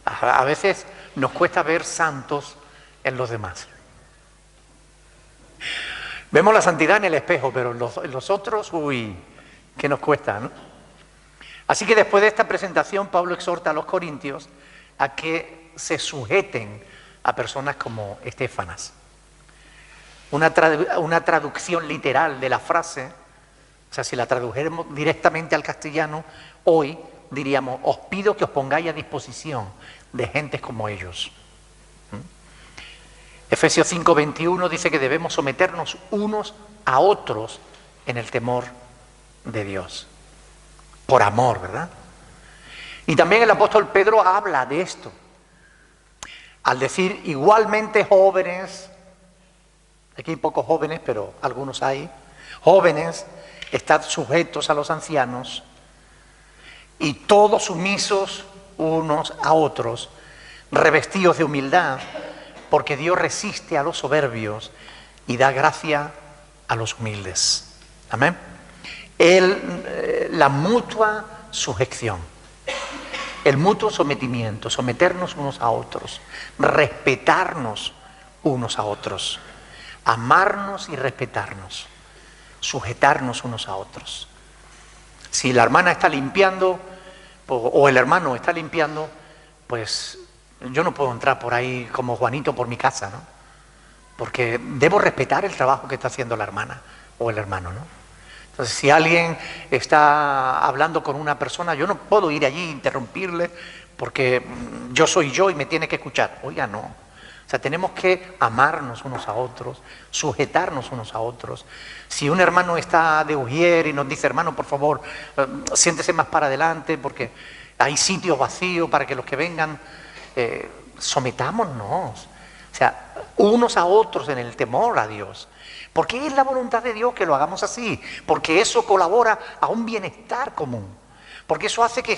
A veces nos cuesta ver santos en los demás. Vemos la santidad en el espejo, pero en los otros, uy, que nos cuesta, ¿no? Así que después de esta presentación, Pablo exhorta a los corintios a que se sujeten a personas como Estéfanas. una traducción literal de la frase, o sea, si la tradujéramos directamente al castellano, hoy diríamos, os pido que os pongáis a disposición de gentes como ellos. Efesios 5:21 dice que debemos someternos unos a otros en el temor de Dios. Por amor, ¿verdad? Y también el apóstol Pedro habla de esto. Al decir igualmente jóvenes, aquí hay pocos jóvenes, pero algunos hay, jóvenes, estad sujetos a los ancianos y todos sumisos unos a otros, revestidos de humildad, porque Dios resiste a los soberbios y da gracia a los humildes. Amén. La mutua sujeción, el mutuo sometimiento, someternos unos a otros, respetarnos unos a otros, amarnos y respetarnos, sujetarnos unos a otros. Si la hermana está limpiando o el hermano está limpiando, pues yo no puedo entrar por ahí como Juanito por mi casa, ¿no? Porque debo respetar el trabajo que está haciendo la hermana o el hermano, ¿no? Entonces, si alguien está hablando con una persona, yo no puedo ir allí e interrumpirle porque yo soy yo y me tiene que escuchar. Oiga, no. O sea, tenemos que amarnos unos a otros, sujetarnos unos a otros. Si un hermano está de ujier y nos dice, hermano, por favor, siéntese más para adelante porque hay sitios vacíos para que los que vengan, sometámonos. O sea, unos a otros en el temor a Dios. Porque es la voluntad de Dios que lo hagamos así, porque eso colabora a un bienestar común, porque eso hace que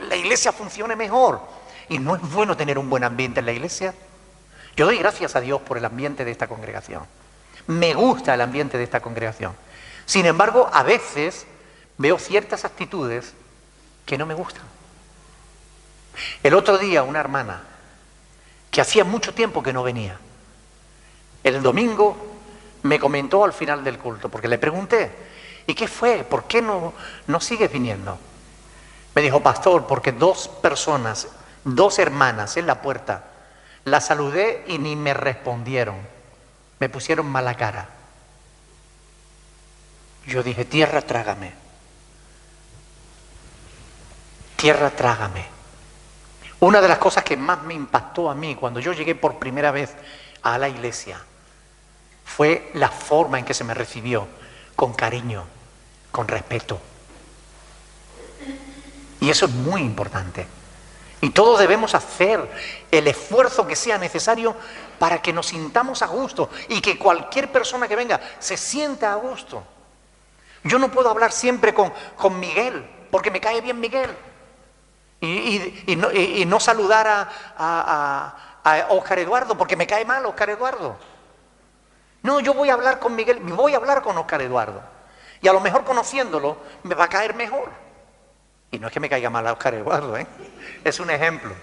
la iglesia funcione mejor. Y no es bueno tener un buen ambiente en la iglesia. Yo doy gracias a Dios por el ambiente de esta congregación. Me gusta el ambiente de esta congregación. Sin embargo, a veces veo ciertas actitudes que no me gustan. El otro día una hermana que hacía mucho tiempo que no venía, el domingo me comentó al final del culto, porque le pregunté, ¿y qué fue? ¿Por qué no sigues viniendo? Me dijo, pastor, porque dos personas, dos hermanas en la puerta, las saludé y ni me respondieron. Me pusieron mala cara. Yo dije, tierra, trágame. Tierra, trágame. Una de las cosas que más me impactó a mí cuando yo llegué por primera vez a la iglesia fue la forma en que se me recibió, con cariño, con respeto. Y eso es muy importante. Y todos debemos hacer el esfuerzo que sea necesario para que nos sintamos a gusto y que cualquier persona que venga se sienta a gusto. Yo no puedo hablar siempre con Miguel, porque me cae bien Miguel. Y no saludar a Óscar Eduardo, porque me cae mal Óscar Eduardo. No, yo voy a hablar con Miguel, voy a hablar con Óscar Eduardo. Y a lo mejor conociéndolo me va a caer mejor. Y no es que me caiga mal a Óscar Eduardo, es un ejemplo.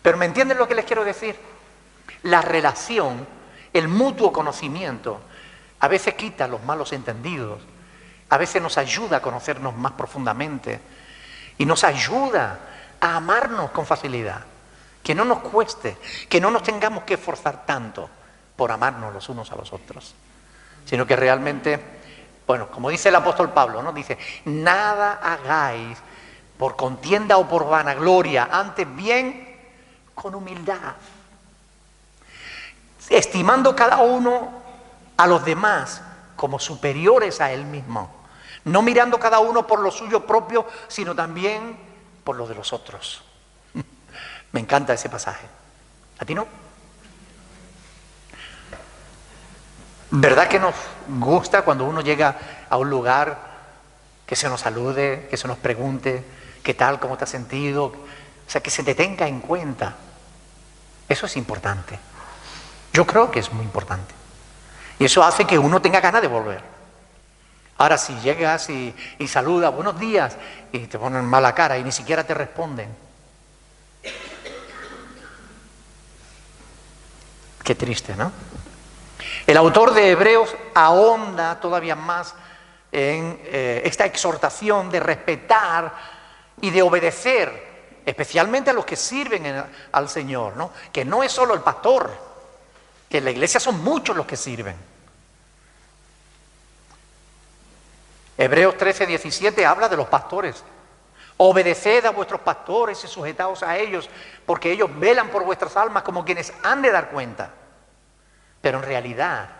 Pero ¿me entienden lo que les quiero decir? La relación, el mutuo conocimiento, a veces quita los malos entendidos, a veces nos ayuda a conocernos más profundamente y nos ayuda a amarnos con facilidad. Que no nos cueste, que no nos tengamos que esforzar tanto por amarnos los unos a los otros, sino que realmente, bueno, como dice el apóstol Pablo, ¿no? Dice, nada hagáis por contienda o por vanagloria, antes bien con humildad, estimando cada uno a los demás como superiores a él mismo, no mirando cada uno por lo suyo propio, sino también por lo de los otros. Me encanta ese pasaje. ¿A ti no? ¿Verdad que nos gusta cuando uno llega a un lugar que se nos salude, que se nos pregunte qué tal, cómo te has sentido? O sea, que se te tenga en cuenta. Eso es importante. Yo creo que es muy importante. Y eso hace que uno tenga ganas de volver. Ahora, si llegas y saludas, buenos días, y te ponen mala cara y ni siquiera te responden. Qué triste, ¿no? El autor de Hebreos ahonda todavía más en esta exhortación de respetar y de obedecer, especialmente a los que sirven al Señor, ¿no? Que no es solo el pastor, Que en la iglesia son muchos los que sirven. Hebreos 13:17 habla de los pastores. Obedeced a vuestros pastores y sujetaos a ellos, porque ellos velan por vuestras almas como quienes han de dar cuenta. Pero en realidad,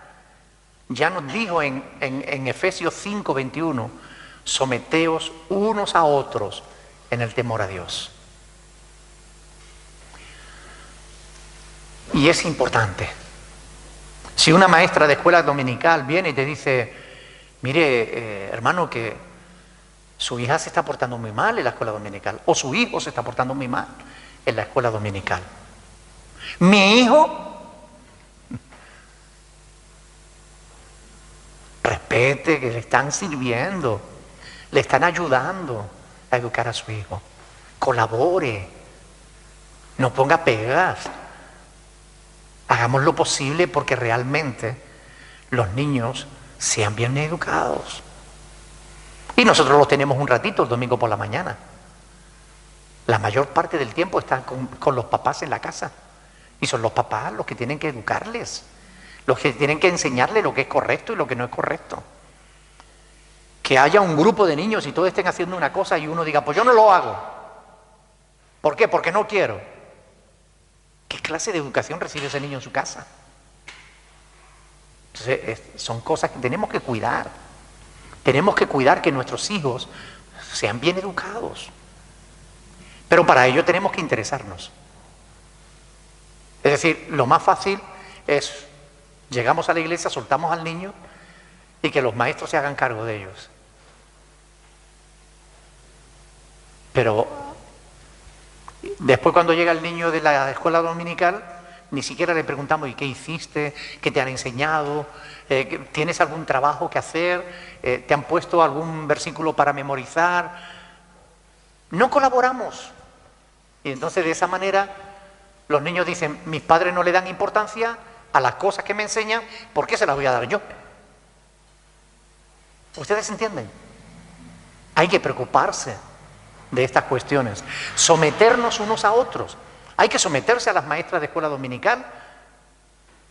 ya nos dijo en Efesios 5:21, someteos unos a otros en el temor a Dios. Y es importante. Si una maestra de escuela dominical viene y te dice, mire, hermano, que su hija se está portando muy mal en la escuela dominical, o su hijo se está portando muy mal en la escuela dominical. Mi hijo, respete que le están sirviendo, le están ayudando a educar a su hijo. Colabore, no ponga pegas. Hagamos lo posible porque realmente los niños sean bien educados. Y nosotros los tenemos un ratito el domingo por la mañana. La mayor parte del tiempo están con los papás en la casa. Y son los papás los que tienen que educarles, los que tienen que enseñarles lo que es correcto y lo que no es correcto. Que haya un grupo de niños y todos estén haciendo una cosa y uno diga, pues yo no lo hago. ¿Por qué? Porque no quiero. ¿Qué clase de educación recibe ese niño en su casa? Entonces, son cosas que tenemos que cuidar. Tenemos que cuidar que nuestros hijos sean bien educados. Pero para ello tenemos que interesarnos. Es decir, lo más fácil es, llegamos a la iglesia, soltamos al niño y que los maestros se hagan cargo de ellos. Pero después, cuando llega el niño de la escuela dominical, ni siquiera le preguntamos, ¿y qué hiciste? ¿Qué te han enseñado? ¿Tienes algún trabajo que hacer? ¿Te han puesto algún versículo para memorizar? No colaboramos. Y entonces de esa manera los niños dicen, mis padres no le dan importancia a las cosas que me enseñan, ¿por qué se las voy a dar yo? ¿Ustedes entienden? Hay que preocuparse de estas cuestiones, someternos unos a otros. Hay que someterse a las maestras de escuela dominical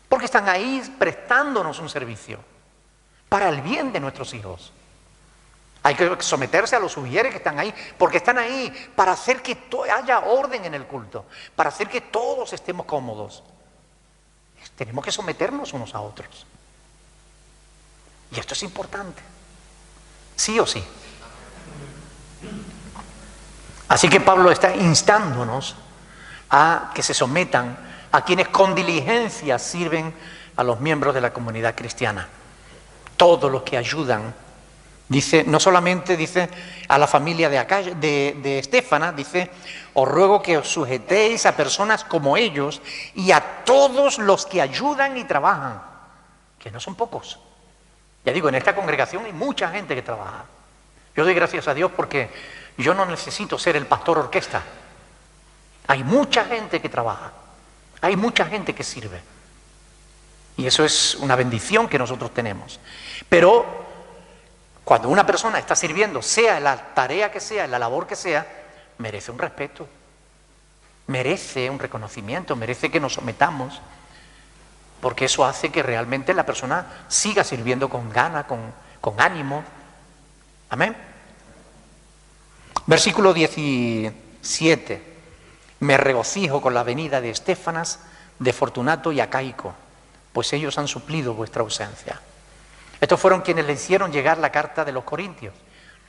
porque están ahí prestándonos un servicio para el bien de nuestros hijos. Hay que someterse a los sugieres que están ahí porque están ahí para hacer que haya orden en el culto, para hacer que todos estemos cómodos. Tenemos que someternos unos a otros. Y esto es importante, sí o sí. Así que Pablo está instándonos a que se sometan a quienes con diligencia sirven a los miembros de la comunidad cristiana. Todos los que ayudan, dice, no solamente dice a la familia de Estéfana, dice, os ruego que os sujetéis a personas como ellos y a todos los que ayudan y trabajan, que no son pocos. Ya digo, en esta congregación hay mucha gente que trabaja. Yo doy gracias a Dios porque yo no necesito ser el pastor orquesta. Hay mucha gente que trabaja, hay mucha gente que sirve. Y eso es una bendición que nosotros tenemos. Pero cuando una persona está sirviendo, sea en la tarea que sea, en la labor que sea, merece un respeto, merece un reconocimiento, merece que nos sometamos, porque eso hace que realmente la persona siga sirviendo con gana, con ánimo. Amén. Versículo 17. Me regocijo con la venida de Estéfanas, de Fortunato y Acaico, pues ellos han suplido vuestra ausencia. Estos fueron quienes le hicieron llegar la carta de los Corintios.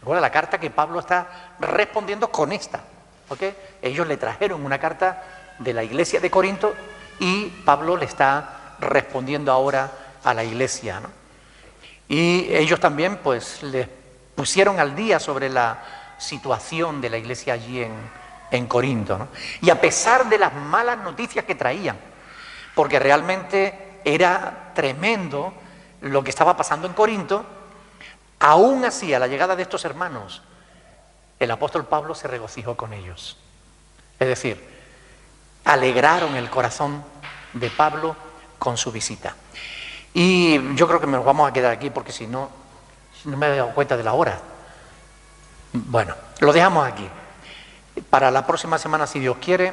Recuerda la carta que Pablo está respondiendo con esta. ¿Okay? Ellos le trajeron una carta de la iglesia de Corinto y Pablo le está respondiendo ahora a la iglesia, ¿no? Y ellos también pues les pusieron al día sobre la situación de la iglesia allí en Corinto, ¿no? Y a pesar de las malas noticias que traían, porque realmente era tremendo lo que estaba pasando en Corinto, aún así a la llegada de estos hermanos, el apóstol Pablo se regocijó con ellos. Es decir, alegraron el corazón de Pablo con su visita. Y yo creo que nos vamos a quedar aquí porque si no, no me he dado cuenta de la hora. Bueno, lo dejamos aquí. Para la próxima semana, si Dios quiere,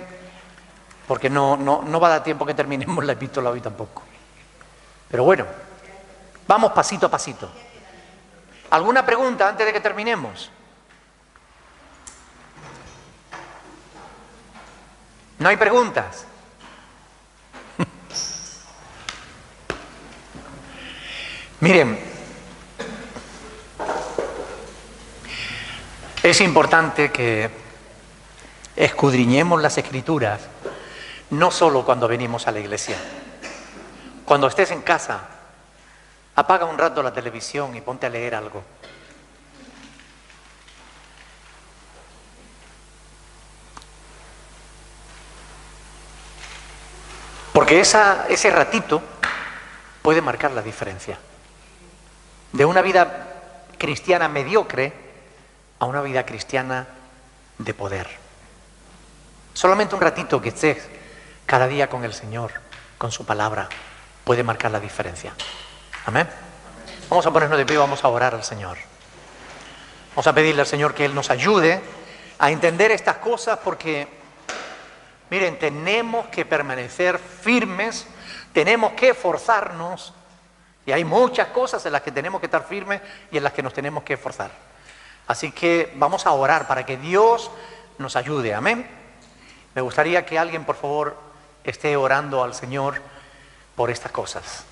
porque no va a dar tiempo que terminemos la epístola hoy tampoco. Pero bueno, vamos pasito a pasito. ¿Alguna pregunta antes de que terminemos? ¿No hay preguntas? Miren, es importante que escudriñemos las Escrituras, no solo cuando venimos a la iglesia. Cuando estés en casa, apaga un rato la televisión y ponte a leer algo. Porque ese ratito puede marcar la diferencia. De una vida cristiana mediocre a una vida cristiana de poder. Solamente un ratito que estés cada día con el Señor, con su palabra, puede marcar la diferencia. Amén. Vamos a ponernos de pie, vamos a orar al Señor. Vamos a pedirle al Señor que Él nos ayude a entender estas cosas porque, miren, tenemos que permanecer firmes, tenemos que esforzarnos y hay muchas cosas en las que tenemos que estar firmes y en las que nos tenemos que esforzar. Así que vamos a orar para que Dios nos ayude. Amén. Me gustaría que alguien, por favor, esté orando al Señor por estas cosas.